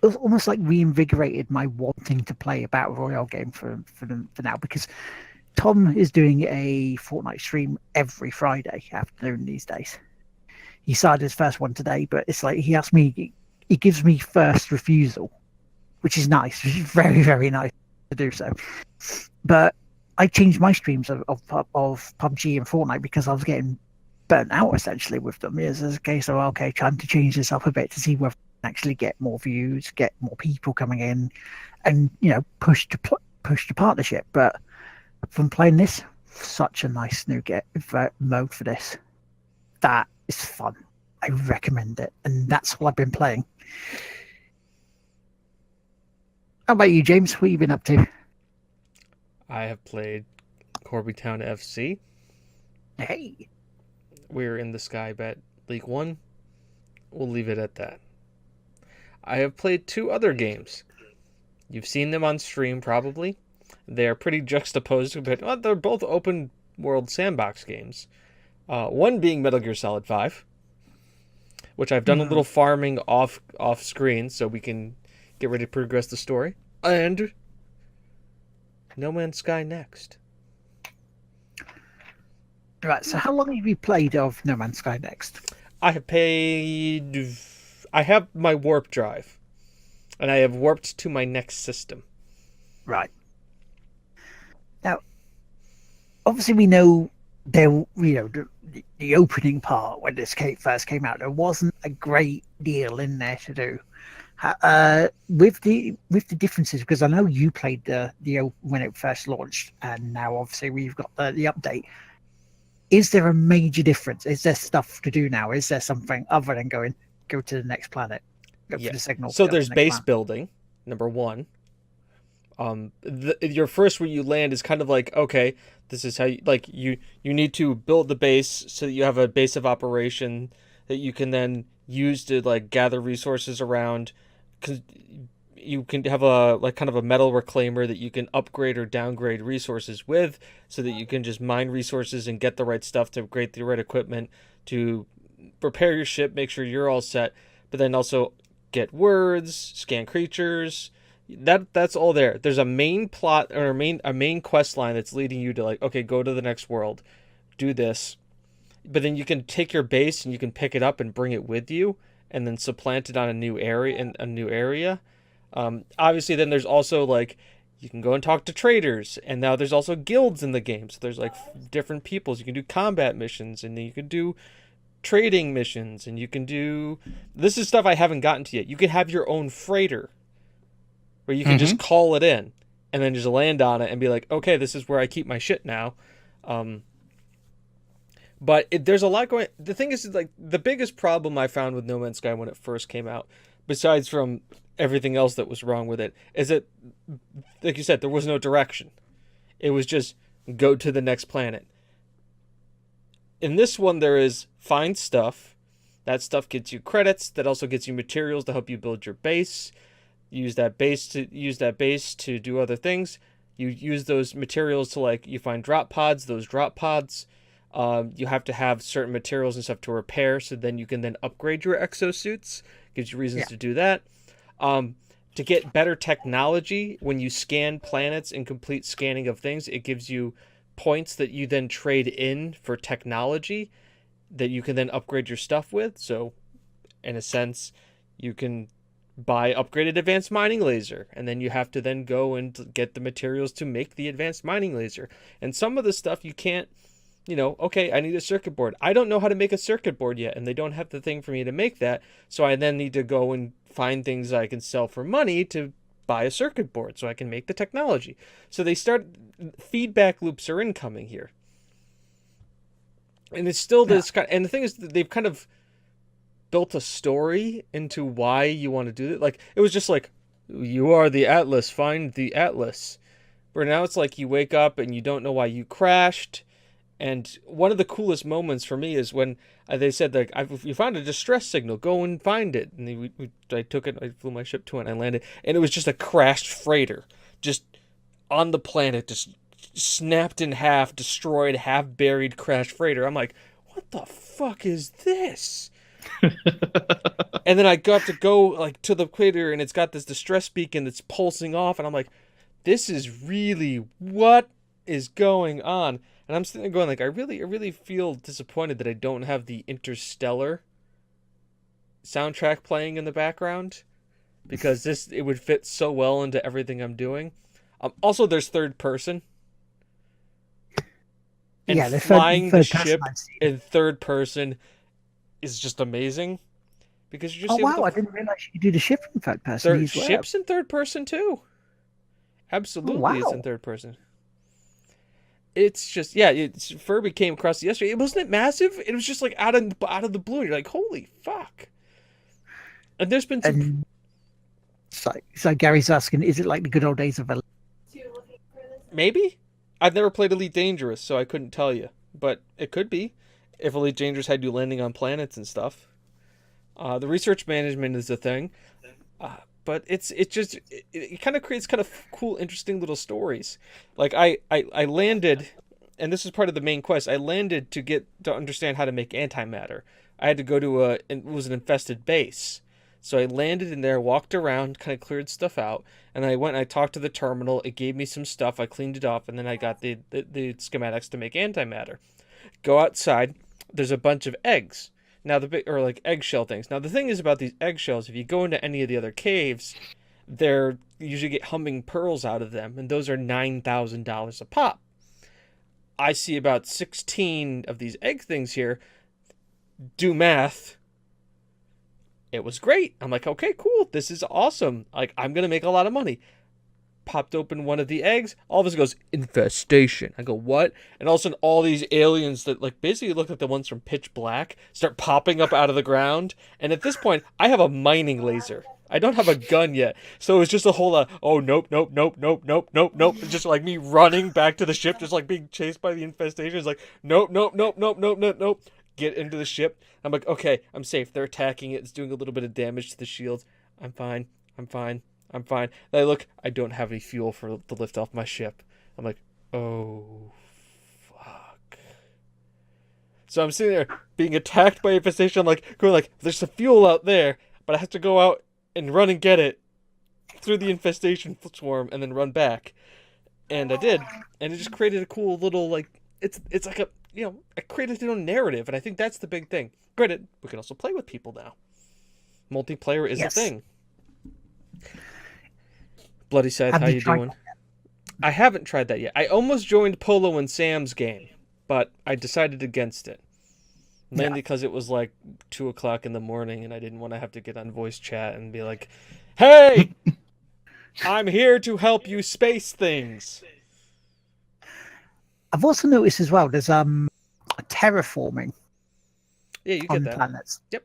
almost like reinvigorated my wanting to play a battle royale game for now, because Tom is doing a Fortnite stream every Friday afternoon these days. He started his first one today, but it's like he asked me, he gives me first refusal, which is nice, which is very, very nice to do so. But I changed my streams of PUBG and Fortnite because I was getting burnt out essentially with them. It's a case of, okay, time to change this up a bit to see whether I can actually get more views, get more people coming in, and push the partnership. But from playing this, such a nice new mode for this. That is fun. I recommend it, and that's all I've been playing. How about you, James? What have you been up to?
I have played Corbytown FC.
Hey,
We're in the Sky Bet League 1. We'll leave it at that. I have played 2 other games. You've seen them on stream, probably. They're pretty juxtaposed, but they're both open world sandbox games. One being Metal Gear Solid 5, which I've done a little farming off screen so we can get ready to progress the story. And No Man's Sky next.
right. So, how long have you played of No Man's Sky Next?
I have my warp drive, and I have warped to my next system.
Right. Now, obviously, we know the opening part when this first came out, there wasn't a great deal in there to do. With the differences, because I know you played the when it first launched, and now obviously we've got the update. Is there a major difference? Is there stuff to do now? Is there something other than go to the next planet, go for the signal?
So
go to
there's
the next
base
planet?
building, number 1. Your first where you land is kind of like, okay, this is how you need to build the base so that you have a base of operation that you can then use to gather resources around. Cause you can have a kind of a metal reclaimer that you can upgrade or downgrade resources with, so that you can just mine resources and get the right stuff to upgrade the right equipment to repair your ship, make sure you're all set, but then also get words, scan creatures. That's all there. There's a main plot or a main quest line that's leading you to okay, go to the next world, do this, but then you can take your base and you can pick it up and bring it with you, and then supplant it on a new area. Obviously, then there's also you can go and talk to traders, and now there's also guilds in the game. So there's different peoples. You can do combat missions, and then you can do trading missions, and you can do. This is stuff I haven't gotten to yet. You can have your own freighter, where you can just call it in, and then just land on it and be like, okay, this is where I keep my shit now. But there's a lot going. The thing is, the biggest problem I found with No Man's Sky when it first came out, besides from everything else that was wrong with it, is that, like you said, there was no direction. It was just go to the next planet. In this one, there is find stuff. That stuff gets you credits. That also gets you materials to help you build your base. Use that base to do other things. You use those materials to you find drop pods. Those drop pods. You have to have certain materials and stuff to repair, so then you can then upgrade your exosuits. Gives you reasons to do that. To get better technology, when you scan planets and complete scanning of things, it gives you points that you then trade in for technology that you can then upgrade your stuff with. So, in a sense, you can buy upgraded advanced mining laser, and then you have to then go and get the materials to make the advanced mining laser. And some of the stuff you can't, okay, I need a circuit board. I don't know how to make a circuit board yet, and they don't have the thing for me to make that. So I then need to go and find things I can sell for money to buy a circuit board so I can make the technology. So they start, feedback loops are incoming here. And it's still this kind, and the thing is, they've kind of built a story into why you want to do it. Like, it was just like, you are the Atlas, find the Atlas. Where now it's like you wake up and you don't know why you crashed. And one of the coolest moments for me is when they said, like, you found a distress signal, go and find it. And I took it, I flew my ship to it, and I landed. And it was just a crashed freighter, just on the planet, just snapped in half, destroyed, half-buried crashed freighter. I'm like, what the fuck is this? And then I got to go, like, to the crater, and it's got this distress beacon that's pulsing off, and I'm like, this is really, what is going on? And I'm sitting there going, like, I really feel disappointed that I don't have the Interstellar soundtrack playing in the background, because it would fit so well into everything I'm doing. Also, there's third person. And
Yeah, the
flying
third
the ship
person I've seen.
in third person is just amazing. Because you're just
Oh
able
wow!
to
I didn't realize you could do the ship in third person. as well.
ships in third person too. Absolutely, it's in
wow.
third person. It's just, yeah. Furby came across it yesterday. It wasn't it massive. It was just like out of the blue. You're like, holy fuck! And there's been some.
And so Gary's asking, is it like the good old days of a?
Maybe. I've never played Elite Dangerous, so I couldn't tell you. But it could be, if Elite Dangerous had you landing on planets and stuff. The research management is a thing, but it kind of creates kind of cool, interesting little stories. Like I landed, and this is part of the main quest. I landed to understand how to make antimatter. I had to go to it was an infested base. So I landed in there, walked around, kind of cleared stuff out, and then I went and I talked to the terminal. It gave me some stuff. I cleaned it off, and then I got the schematics to make antimatter. Go outside. There's a bunch of eggs. Now or like eggshell things. Now the thing is about these eggshells, if you go into any of the other caves, you usually get humming pearls out of them, and those are $9,000 a pop. I see about 16 of these egg things here. Do math. It was great. I'm like, okay, cool. This is awesome. Like, I'm going to make a lot of money. Popped open one of the eggs. All of us goes, infestation. I go, what? And all of a sudden, all these aliens that, like, basically look like the ones from Pitch Black start popping up out of the ground. And at this point, I have a mining laser. I don't have a gun yet. So it was just a whole lot, oh, nope. Just like me running back to the ship, just like being chased by the infestation. It's like, nope. Get into the ship. I'm like, okay, I'm safe. They're attacking it. It's doing a little bit of damage to the shields. I'm fine. And I look, I don't have any fuel to lift off my ship. I'm like, oh, fuck. So I'm sitting there being attacked by a infestation. I'm like, going like, there's some fuel out there, but I have to go out and run and get it through the infestation swarm and then run back. And I did. And it just created a cool little, like, it's like I created a narrative, and I think that's the big thing. Granted, we can also play with people now. Multiplayer is a thing. Bloody Scythe, how you doing? I haven't tried that yet. I almost joined Polo and Sam's game, but I decided against it. Mainly because it was like 2 o'clock in the morning, and I didn't want to have to get on voice chat and be like, hey, I'm here to help you space things.
I've also noticed as well, there's terraforming
on
planets.
Yep.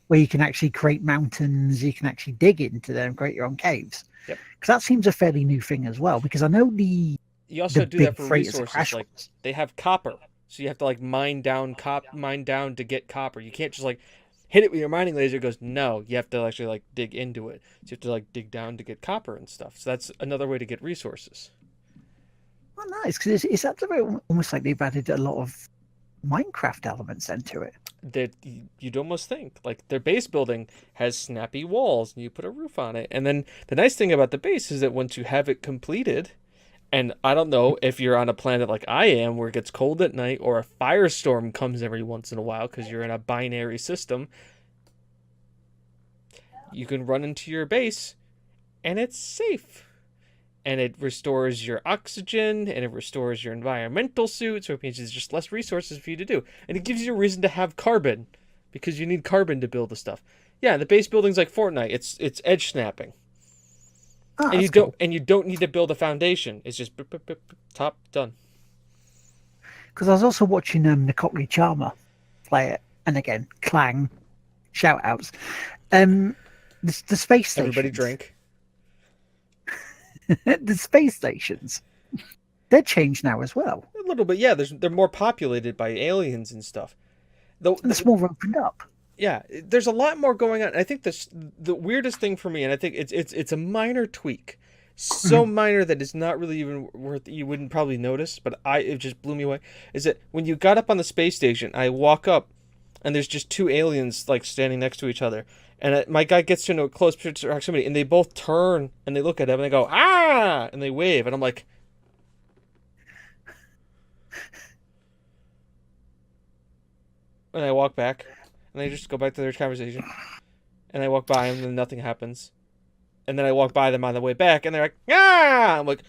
Where you can actually create mountains, you can actually dig into them, create your own caves.
Yep.
Because that seems a fairly new thing as well. Because I know you
also do that for resources. Like they have copper, so you have to like mine down to get copper. You can't just like hit it with your mining laser. It goes no. You have to actually like dig into it. So you have to like dig down to get copper and stuff. So that's another way to get resources.
Oh, nice. Because it's actually almost like they've added a lot of Minecraft elements into it.
That you'd almost think like their base building has snappy walls and you put a roof on it. And then the nice thing about the base is that once you have it completed, and I don't know if you're on a planet like I am where it gets cold at night or a firestorm comes every once in a while because you're in a binary system, you can run into your base and it's safe. And it restores your oxygen, and it restores your environmental suit, so it means there's just less resources for you to do. And it gives you a reason to have carbon, because you need carbon to build the stuff. Yeah, the base building's like Fortnite. It's edge snapping.
Oh,
and you
that's cool.
don't need to build a foundation. It's just top done.
Because I was also watching the Cockney Charmer play it, and again, clang, shout outs. The space stations.
Everybody drink.
The space stations. They're changed now as well.
A little bit, yeah. They're more populated by aliens and stuff.
And it's more opened up.
Yeah, there's a lot more going on. I think the weirdest thing for me, and I think it's a minor tweak, so minor that it's not really even worth. You wouldn't probably notice, but it just blew me away. Is that when you got up on the space station, I walk up, and there's just two aliens like standing next to each other, and my guy gets to a close proximity, and they both turn and they look at him and they go ah, and they wave, and I'm like. And I walk back, and they just go back to their conversation. And I walk by them, and nothing happens. And then I walk by them on the way back, and they're like, "Ah!" I'm like,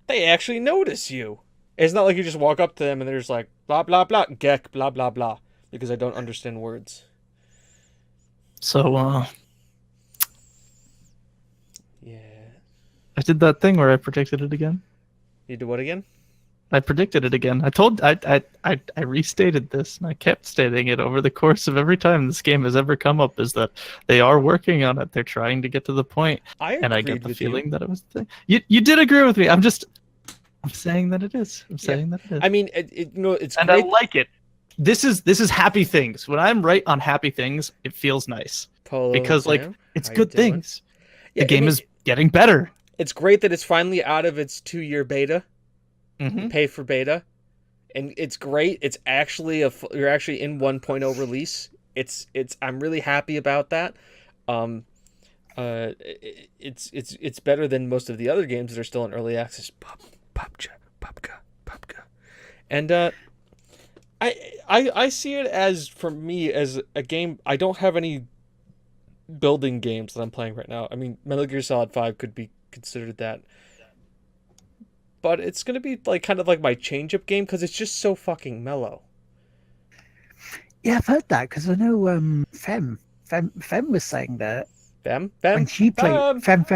they actually notice you. It's not like you just walk up to them, and they're just like, blah, blah, blah, geck, blah, blah, blah. Because I don't understand words.
So,
Yeah.
I did that thing where I predicted it again.
You do what again?
I predicted it again. I restated this, and I kept stating it over the course of every time this game has ever come up, is that they are working on it. They're trying to get to the point. And I get the feeling that it was the thing. You did agree with me. I'm saying that it is. I'm saying that it is.
I mean, it's
and
great.
I like it. This is happy things. When I'm right on happy things, it feels nice.
Polo
Because
Jam,
it's
how
good
you doing?
things.
Yeah,
The game
I mean,
is getting better.
It's great that it's finally out of its 2-year beta.
Mm-hmm.
Pay for beta, and it's great. It's actually you're actually in 1.0 release. I'm really happy about that. It's better than most of the other games that are still in early access. Pupka. And I see it as, for me, as a game. I don't have any building games that I'm playing right now. I mean, Metal Gear Solid 5 could be considered that. But it's going to be kind of like my change-up game because it's just so fucking mellow.
Yeah, I've heard that because I know Fem was saying that
Fem?
when she played Fem.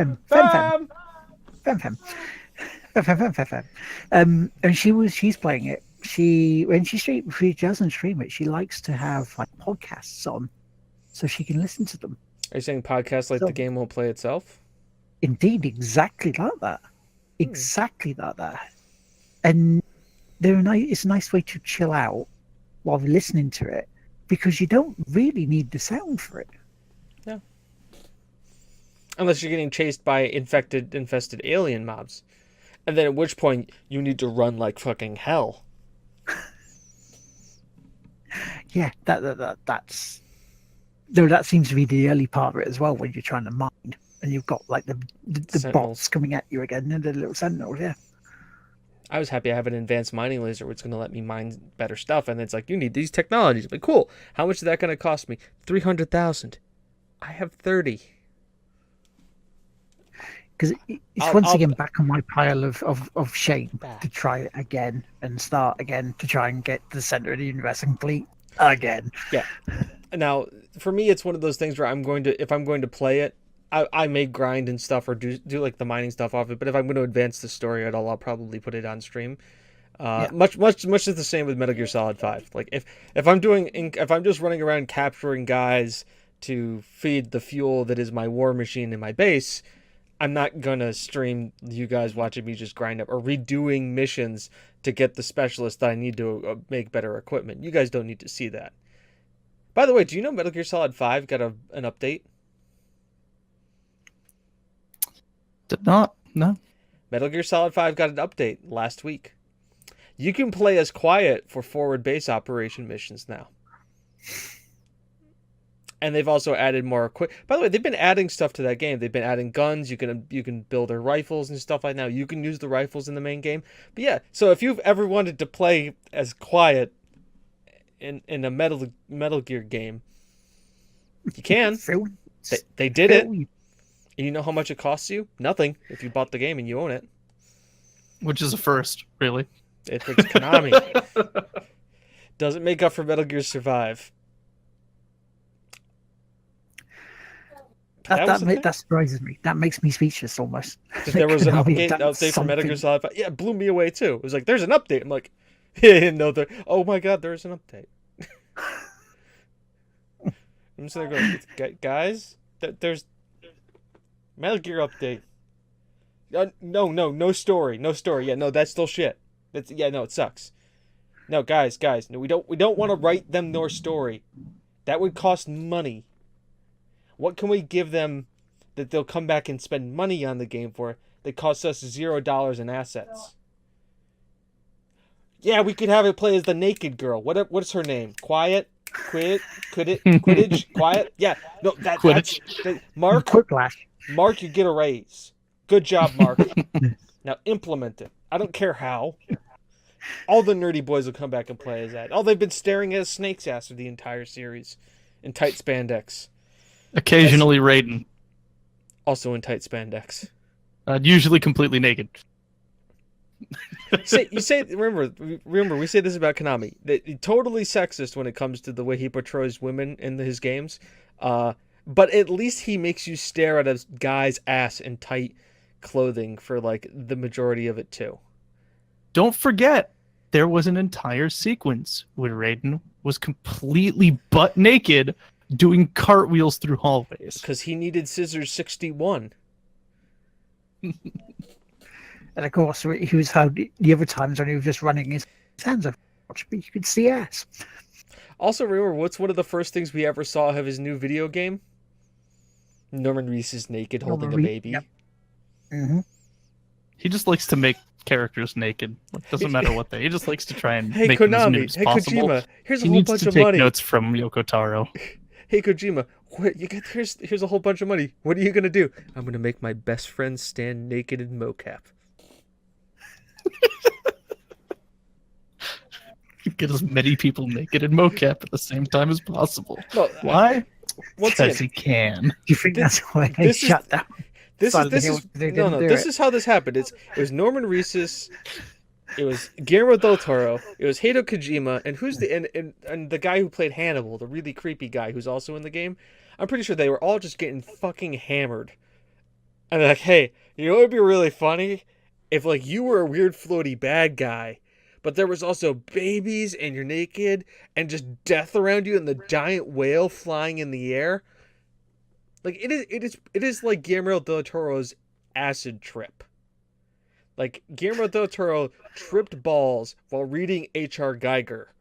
And she's playing it. When she doesn't stream it, she likes to have podcasts on, so she can listen to them.
Are you saying podcasts like the game won't play itself?
Indeed, exactly like that. Exactly like that. And it's a nice way to chill out while you're listening to it, because you don't really need the sound for it.
No. Unless you're getting chased by infested alien mobs. And then at which point you need to run like fucking hell.
Yeah, that's that seems to be the early part of it as well, when you're trying to mine and you've got the bots coming at you again, and the little sentinels. Yeah,
I was happy I have an advanced mining laser where it's going to let me mine better stuff, and it's like, you need these technologies. But cool, how much is that going to cost me? 300,000. I have 30.
because it's once again back on my pile of shame to try it again and start again to try and get the center of the universe complete again.
Yeah. Now, for me, it's one of those things where if I'm going to play it, I may grind and stuff or do like the mining stuff off it. But if I'm going to advance the story at all, I'll probably put it on stream. Much is the same with Metal Gear Solid 5. Like if I'm just running around capturing guys to feed the fuel that is my war machine in my base, I'm not gonna stream you guys watching me just grind up or redoing missions to get the specialist that I need to make better equipment. You guys don't need to see that. By the way, do you know Metal Gear Solid 5 got an update?
Did not. No.
Metal Gear Solid 5 got an update last week. You can play as Quiet for forward base operation missions now. And they've also added more By the way, they've been adding stuff to that game. They've been adding guns. You can build their rifles and stuff like that. You can use the rifles in the main game. But yeah, so if you've ever wanted to play as Quiet in a Metal Gear game, you can. They did it. And you know how much it costs you? Nothing if you bought the game and you own it.
Which is a first, really.
It's Konami. Doesn't make up for Metal Gear Survive.
That surprises me. That makes me speechless almost.
That there was an
Konami
update
done
for Metal Gear
something.
Solid 5. Yeah, it blew me away too. It was like, there's an update. I'm like, yeah, no, oh my god, there's an update. I'm just gonna go, guys, there's Metal Gear update. No story. Yeah, no, that's still shit. No, it sucks. No, guys, no, we don't want to write them nor story. That would cost money. What can we give them that they'll come back and spend money on the game for that costs us $0 in assets? Yeah, we could have it play as the naked girl. What's her name? Quidditch? Quiet? Yeah. No,
Quidditch.
Mark, you get a raise. Good job, Mark. Now implement it. I don't care how. All the nerdy boys will come back and play as that. Oh, they've been staring at a snake's ass for the entire series in tight spandex.
Occasionally Raiden.
Also in tight spandex.
Usually completely naked.
Remember, we say this about Konami. That totally sexist when it comes to the way he portrays women in his games. But at least he makes you stare at a guy's ass in tight clothing for like the majority of it too.
Don't forget, there was an entire sequence where Raiden was completely butt naked doing cartwheels through hallways.
Because he needed Scissors 61.
And of course, he was how the other times when he was just running his hands over, but you could see ass.
Also, remember, what's one of the first things we ever saw of his new video game? Norman Reedus is naked holding a baby.
Yep. Mm-hmm.
He just likes to make characters naked. Like, doesn't matter what they. He just likes to try and
Hey
make them as
Konami,
new as
hey
possible.
Kojima, here's a
He
whole
needs
bunch
to
of
take
money.
notes from Yoko Taro.
Hey Kojima, here's a whole bunch of money. What are you gonna do? I'm gonna make my best friend stand naked in mocap.
Get as many people naked in mocap at the same time as possible.
Well,
Why?
once
Because
again,
he can.
Do you think that's why they
this is-
shut down?
This
Silent
is
Hill, they didn't do
this
it.
is how this happened. It was Norman Reedus, it was Guillermo del Toro, it was Hideo Kojima, and who's and the guy who played Hannibal, the really creepy guy who's also in the game. I'm pretty sure they were all just getting fucking hammered. And they're like, hey, you know what would be really funny? If like you were a weird floaty bad guy, but there was also babies and you're naked and just death around you and the giant whale flying in the air. Like it is like Guillermo del Toro's acid trip. Like Guillermo del Toro tripped balls while reading H.R. Geiger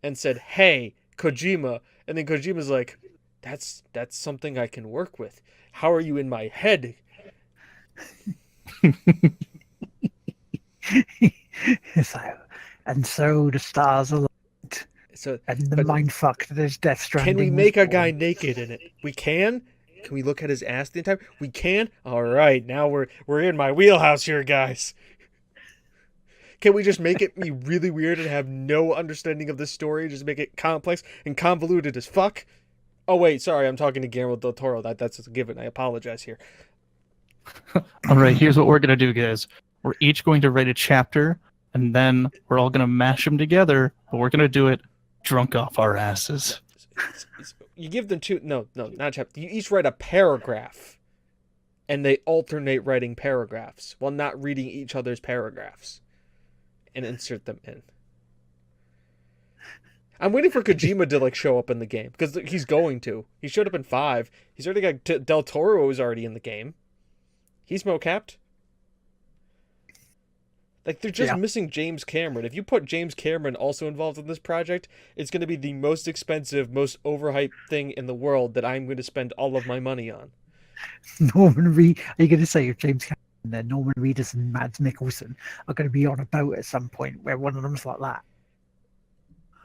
and said, "Hey, Kojima." And then Kojima's like, "That's something I can work with. How are you in my head?"
It's like, and so the stars aligned,
So
and the
but
mind fuck that is Death Stranding.
can we
was
make a
born.
guy naked in it? We can? Can we look at his ass the entire? We can? Alright, now we're in my wheelhouse here, guys. Can we just make it be really weird and have no understanding of the story? Just make it complex and convoluted as fuck? Oh wait, sorry, I'm talking to Guillermo del Toro. That's a given. I apologize here.
All right, here's what we're going to do, guys. We're each going to write a chapter, and then we're all going to mash them together, but we're going to do it drunk off our asses.
You give them no, not a chapter. You each write a paragraph, and they alternate writing paragraphs while not reading each other's paragraphs, and insert them in. I'm waiting for Kojima to like show up in the game because he's going to. He showed up in 5. He's already got Del Toro is already in the game. He's mocapped. Like they're just missing James Cameron. If you put James Cameron also involved in this project, it's going to be the most expensive, most overhyped thing in the world that I'm going to spend all of my money on.
Norman Reed, are you going to say if James Cameron and then Norman Reedus and Mads Mikkelsen are going to be on a boat at some point where one of them's like that?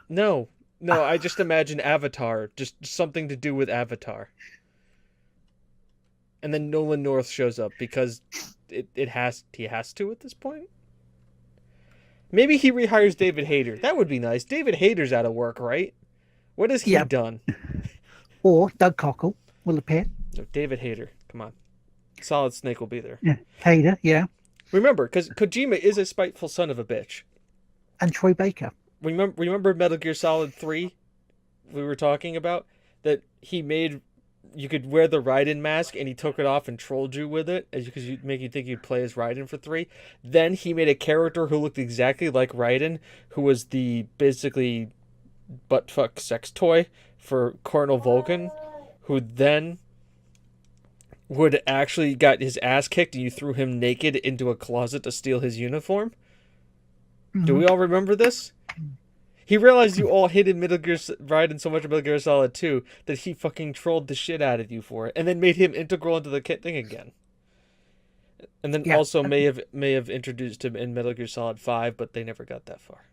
No, I just imagine Avatar, just something to do with Avatar. And then Nolan North shows up because he has to at this point. Maybe he rehires David Hayter. That would be nice. David Hayter's out of work, right? What has he done?
Or Doug Cockle will appear.
No, David Hayter. Come on. Solid Snake will be there.
Yeah, Hayter, yeah.
Remember, because Kojima is a spiteful son of a bitch.
And Troy Baker.
Remember Metal Gear Solid 3 we were talking about? That he made you could wear the Raiden mask, and he took it off and trolled you with it, because you make you think you'd play as Raiden for 3. Then he made a character who looked exactly like Raiden, who was the basically buttfuck sex toy for Colonel Vulcan, who then would actually got his ass kicked, and you threw him naked into a closet to steal his uniform. Do we all remember this? He realized you all hated Metal Gear Raiden so much in Metal Gear Solid 2 that he fucking trolled the shit out of you for it, and then made him integral into the thing again. And then also may have introduced him in Metal Gear Solid 5, but they never got that far.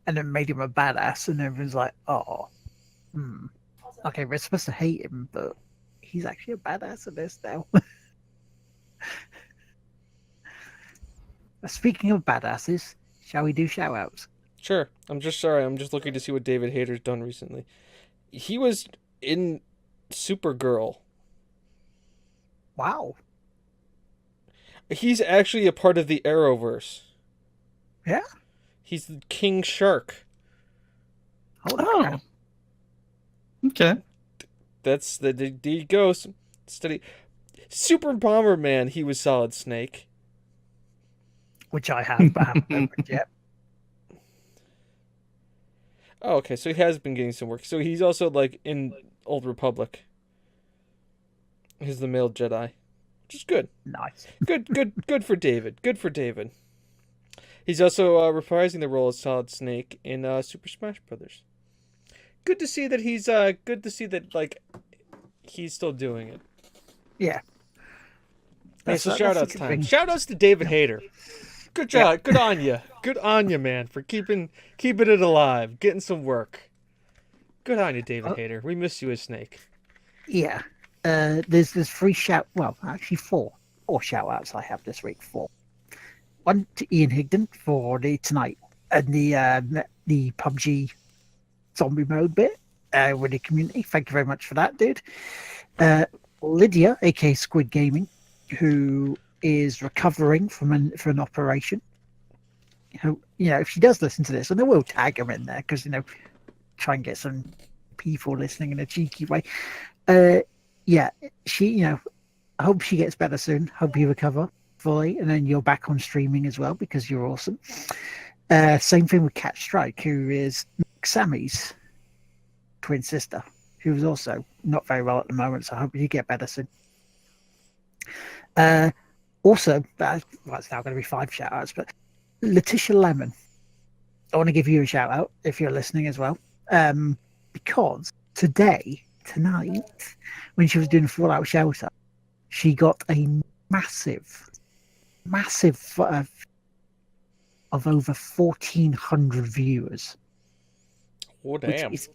And then made him a badass, and everyone's like, oh, okay, we're supposed to hate him, but he's actually a badass in this now. Speaking of badasses, shall we do shout-outs?
Sure. I'm just looking to see what David Hayter's done recently. He was in Supergirl.
Wow.
He's actually a part of the Arrowverse.
Yeah?
He's the King Shark.
Oh.
Okay.
That's there he goes. Steady. Super Bomberman, he was Solid Snake.
Which I have, but haven't opened yet.
Oh, okay, so he has been getting some work. So he's also like in Old Republic. He's the male Jedi, which is good.
Nice.
Good for David. Good for David. He's also reprising the role as Solid Snake in Super Smash Brothers. Good to see that he's like he's still doing it.
Yeah.
Hey, so shout outs time. Shout outs to David Hayter. Good job. Yeah. Good on you. Good on you, man, for keeping it alive, getting some work. Good on you, David Hayter. We miss you as Snake.
Yeah. There's 3 actually 4 shout outs I have this week. 4. One to Ian Higdon for the tonight and the PUBG zombie mode bit with the community. Thank you very much for that, dude. Lydia, aka Squid Gaming, who is recovering from an operation. If she does listen to this, and I will tag her in there because try and get some people listening in a cheeky way. She I hope she gets better soon. Hope you recover fully, and then you're back on streaming as well because you're awesome. Same thing with Cat Strike, who is Sammy's twin sister, who's also not very well at the moment. So I hope you get better soon. Also, it's now going to be 5 shout outs, but Letitia Lemon, I want to give you a shout out if you're listening as well. Because tonight, when she was doing Fallout Shelter, she got a massive of over 1,400 viewers.
Oh, damn.
Which is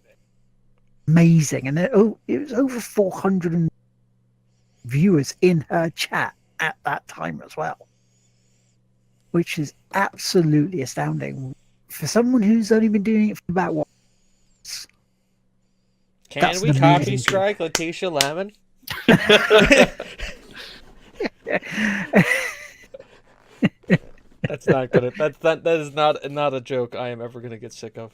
amazing. And it was over 400 viewers in her chat at that time as well, which is absolutely astounding for someone who's only been doing it for about what?
Can we copy strike Letitia Lemon? That's not good. That is not a joke I am ever gonna get sick of.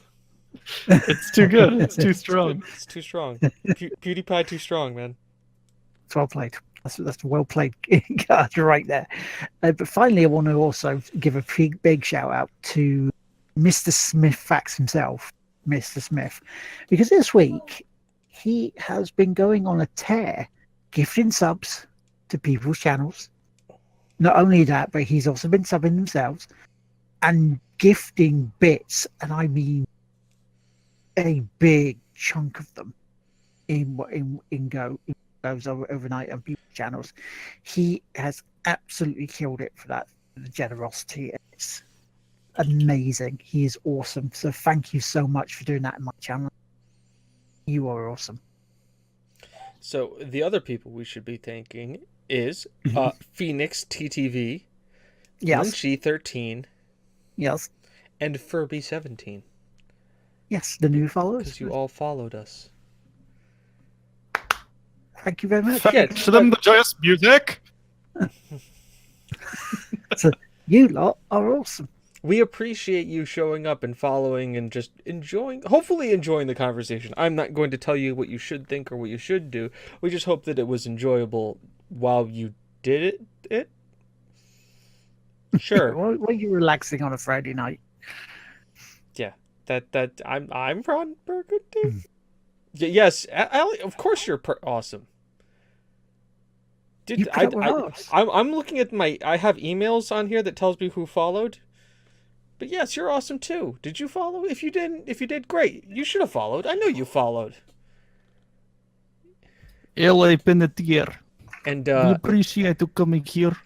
It's too good. It's too strong.
It's too strong. PewDiePie too strong, man.
It's well played. That's well played card right there. But finally, I want to also give a big shout out to Mr. Smith Facts himself, Mr. Smith, because this week he has been going on a tear, gifting subs to people's channels. Not only that, but he's also been subbing themselves and gifting bits, and I mean a big chunk of them goes overnight on people's channels. He has absolutely killed it for that, the generosity. It's amazing. He is awesome. So thank you so much for doing that in my channel. You are awesome.
So the other people we should be thanking is Phoenix TTV,
yes,
Munchie 13,
yes,
and Furby 17.
Yes, the new followers.
Because you all followed us.
Thank you very much.
Thanks to them the joyous music.
So you lot are awesome.
We appreciate you showing up and following and just hopefully enjoying the conversation. I'm not going to tell you what you should think or what you should do. We just hope that it was enjoyable while you did it. Sure.
Why are you relaxing on a Friday night?
Yeah. That I'm Ron Burgundy. Yes, Allie, of course you're awesome.
You put up with us.
I'm looking at I have emails on here that tells me who followed. But yes, you're awesome too. Did you follow? If you did, great. You should have followed. I know you followed.
LA Penetier.
And
We appreciate you coming here.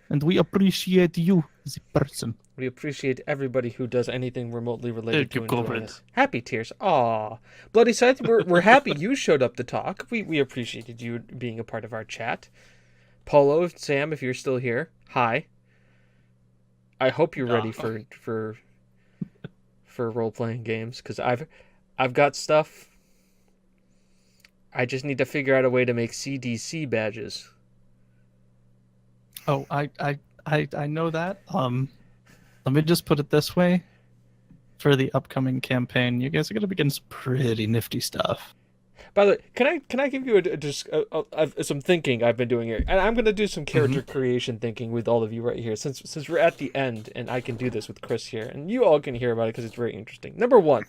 And we appreciate you as a person.
we appreciate everybody who does anything remotely related
Thank
to
you,
enjoying
COVID.
us. Happy tears. Aw. Bloody Scythe, we're happy you showed up to talk. We appreciated you being a part of our chat. Polo, Sam, if you're still here, hi. I hope you're ready for role-playing games, because I've got stuff. I just need to figure out a way to make CDC badges.
Oh, I know that. Let me just put it this way. For the upcoming campaign, you guys are gonna be getting some pretty nifty stuff.
By the way, can I give you some thinking I've been doing here, and I'm gonna do some character creation thinking with all of you right here, since we're at the end, and I can do this with Chris here, and you all can hear about it because it's very interesting. Number one,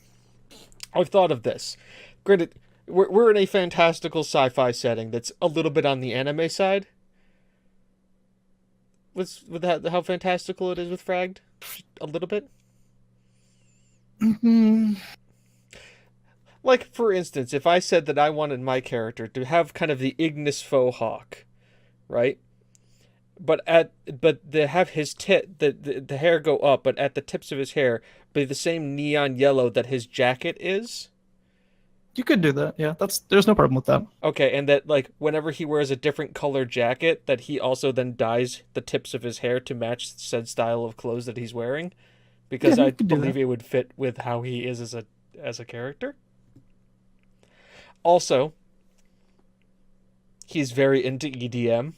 I've thought of this. Granted, we're in a fantastical sci-fi setting that's a little bit on the anime side. With how fantastical it is with Fragged, a little bit. Like, for instance, if I said that I wanted my character to have kind of the Ignis faux hawk, right? But they have his the hair go up, but at the tips of his hair be the same neon yellow that his jacket is.
You could do that, yeah. There's no problem with that.
Okay, and that, like, whenever he wears a different color jacket, that he also then dyes the tips of his hair to match said style of clothes that he's wearing, because
Yeah,
I
you could do
believe
that.
it would fit with how he is as a character. Also, he's very into EDM.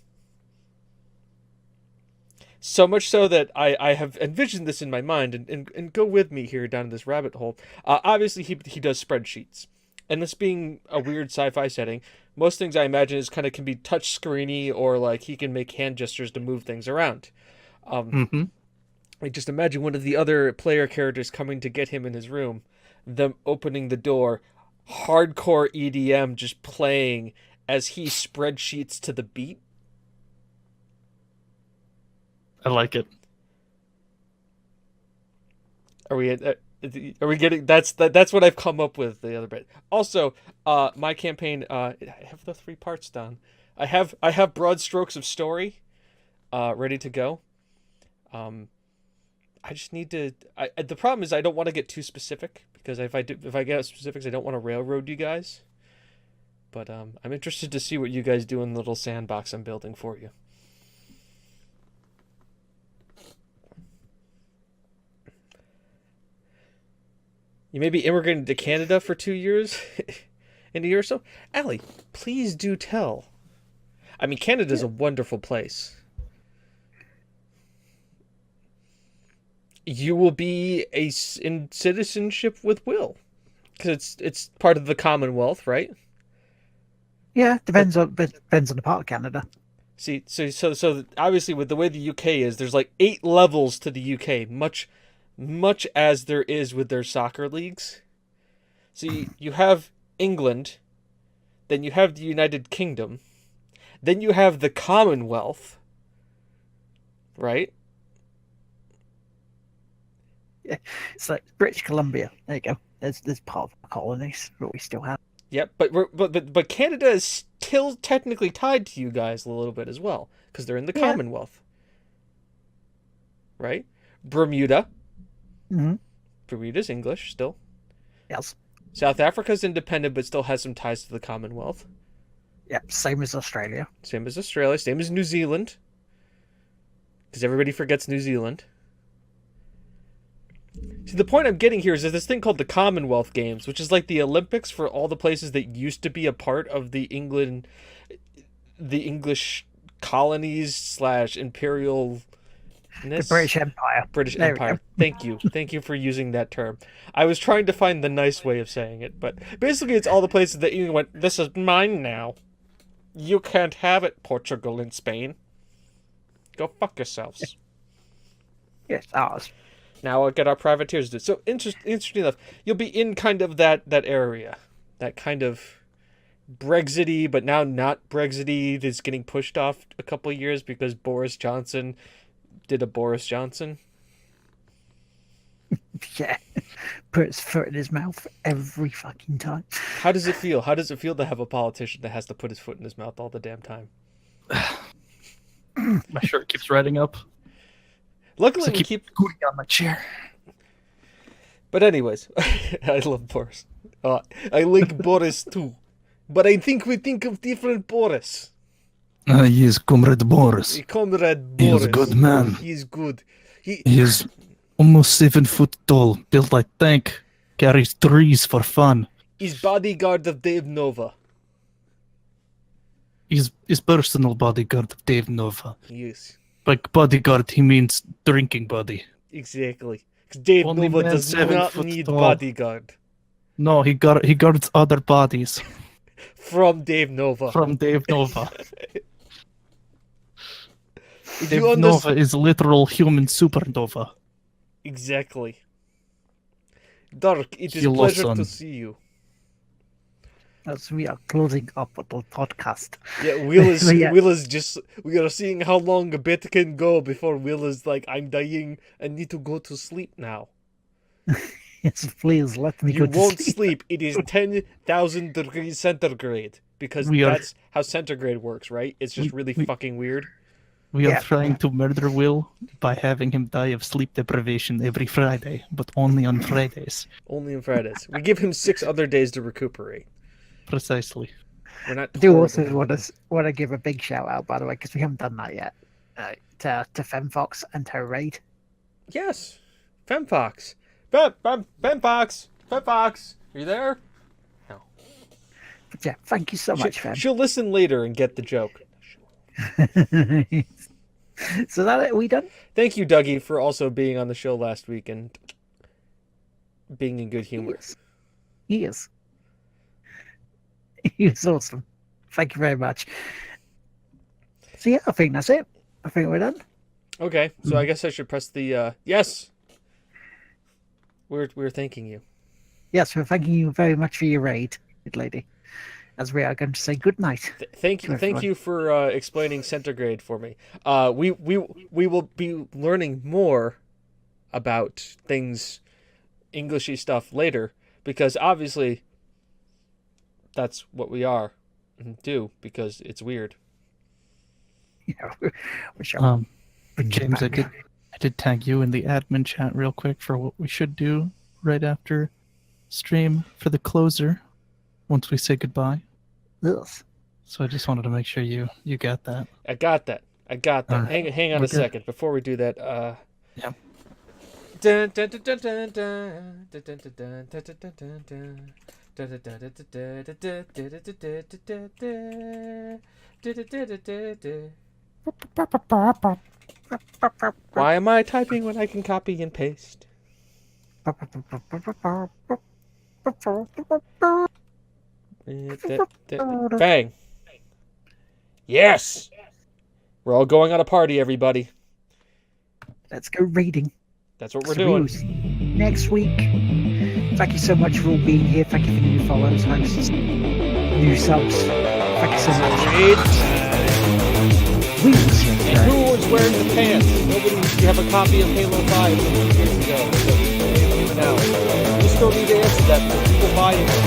So much so that I have envisioned this in my mind, and go with me here down this rabbit hole. Obviously, he does spreadsheets. And this being a weird sci-fi setting, most things I imagine is kind of can be touch screeny, or like he can make hand gestures to move things around. I just imagine one of the other player characters coming to get him in his room, them opening the door, hardcore EDM just playing as he spreadsheets to the beat.
I like it.
Are we getting that's what I've come up with the other bit. Also, my campaign, I have the 3 parts done. I have broad strokes of story ready to go. I just need to the problem is I don't want to get too specific, because if I get specifics, I don't want to railroad you guys. But I'm interested to see what you guys do in the little sandbox I'm building for you. You may be immigrating to Canada for 2 years, in a year or so. Allie, please do tell. I mean, Canada's a wonderful place. You will be in citizenship with Will, because it's part of the Commonwealth, right?
Yeah, depends on the part of Canada.
See, so obviously with the way the UK is, there's like 8 levels to the UK, much as there is with their soccer leagues. So you have England, then you have the United Kingdom, then you have the Commonwealth, right?
Yeah, it's like British Columbia. There you go. There's part of the colonies that we still have.
Yep, but Canada is still technically tied to you guys a little bit as well, because they're in the Commonwealth, right? Bermuda.
Mm-hmm.
Bermuda's English still.
Yes.
South Africa's independent, but still has some ties to the Commonwealth.
Yep. Same as Australia.
Same as Australia. Same as New Zealand. Because everybody forgets New Zealand. See, the point I'm getting here is there's this thing called the Commonwealth Games, which is like the Olympics for all the places that used to be a part of the English colonies / imperial
The British Empire.
British
There we
Empire.
go.
Thank you for using that term. I was trying to find the nice way of saying it, but basically it's all the places that you went, this is mine now. You can't have it, Portugal and Spain. Go fuck yourselves.
Yes, ours.
Now I'll get our privateers to do it. So interesting enough, you'll be in kind of that area. That kind of Brexity, but now not Brexity, that's getting pushed off a couple of years because Boris Johnson did a Boris Johnson.
Yeah. Put his foot in his mouth every fucking time.
How does it feel? How does it feel to have a politician that has to put his foot in his mouth all the damn time?
My shirt keeps riding up.
Luckily,
So
we keep.
scooting on my chair.
But anyways, I love Boris. I like Boris too, but I think we think of different Boris.
Yes, Comrade Boris.
Comrade
He
Boris.
is a good man.
He's good.
He is almost 7 foot tall, built like tank, carries trees for fun.
He's bodyguard of Dave Nova.
He's personal bodyguard of Dave Nova.
Yes,
By bodyguard, he means drinking buddy.
exactly. 'Cause Dave
Only
Nova
man
does
7
not
foot
need
tall.
bodyguard
No, he guards other bodies
from Dave Nova.
from Dave Nova.
If
Dave
you
Nova is literal human supernova.
Exactly. Dark, it is
You
a
lost,
pleasure to
son.
see you.
As we are closing up with the podcast.
Yeah, Will is
Yeah.
Will is just, we are seeing how long a bit can go before Will is like, I'm dying, I need to go to sleep now.
Yes, please let me
You
go to
won't
sleep.
sleep. It is 10,000 degrees centigrade because
We are-
that's how centigrade works, right? It's just really fucking weird.
We are
Yeah.
trying to murder Will by having him die of sleep deprivation every Friday, but only on Fridays.
Only on Fridays. We give him 6 other days to recuperate.
Precisely.
We're not.
I do
horrible
also
people.
want to give a big shout out, by the way, because we haven't done that yet, to FemFox and her raid.
Yes, Femfox. Femfox. Femfox. Are you there? No.
But yeah, thank you so much, Fem.
She'll listen later and get the joke.
So that it? We done?
Thank you, Dougie, for also being on the show last week and being in good humor.
Yes. He is. He is awesome. Thank you very much. So yeah, I think that's it. I think we're done.
Okay, so I guess I should press the yes. We're thanking you.
Yes, we're thanking you very much for your raid, good lady. As we are going to say good night.
Thank you,
To everyone.
for explaining centigrade for me. We will be learning more about things, Englishy stuff later, because obviously that's what we are and do because it's weird.
Yeah, we shall bring you
James, I
back.
did tag you in the admin chat real quick for what we should do right after stream for the closer once we say goodbye.
Yes.
So I just wanted to make sure you got that.
I got that.
Alright.
Hang on
We're
a
good.
second before we do that.
Yeah.
Dun, dun, dun, dun, dun, dun, dun, dun, dun, dun, dun, dun, dun, dun. Dun, dun, dun, dun, dun, dun, dun, dun, dun, dun, dun, dun. Dun, dun, dun, dun, dun, dun. Why am I typing when I can copy and paste? Bang. Yes. We're all going on a party, everybody.
Let's go raiding.
That's what we're
So
doing.
next week. Thank you so much for all being here. Thank you for the new follows, hosts, new subs. Thank you so much.
Raid.
We will see you
And who was wearing the pants? Nobody. You have a copy of Halo 5 from 2 years ago. So, now, you still need to answer that for people buying it.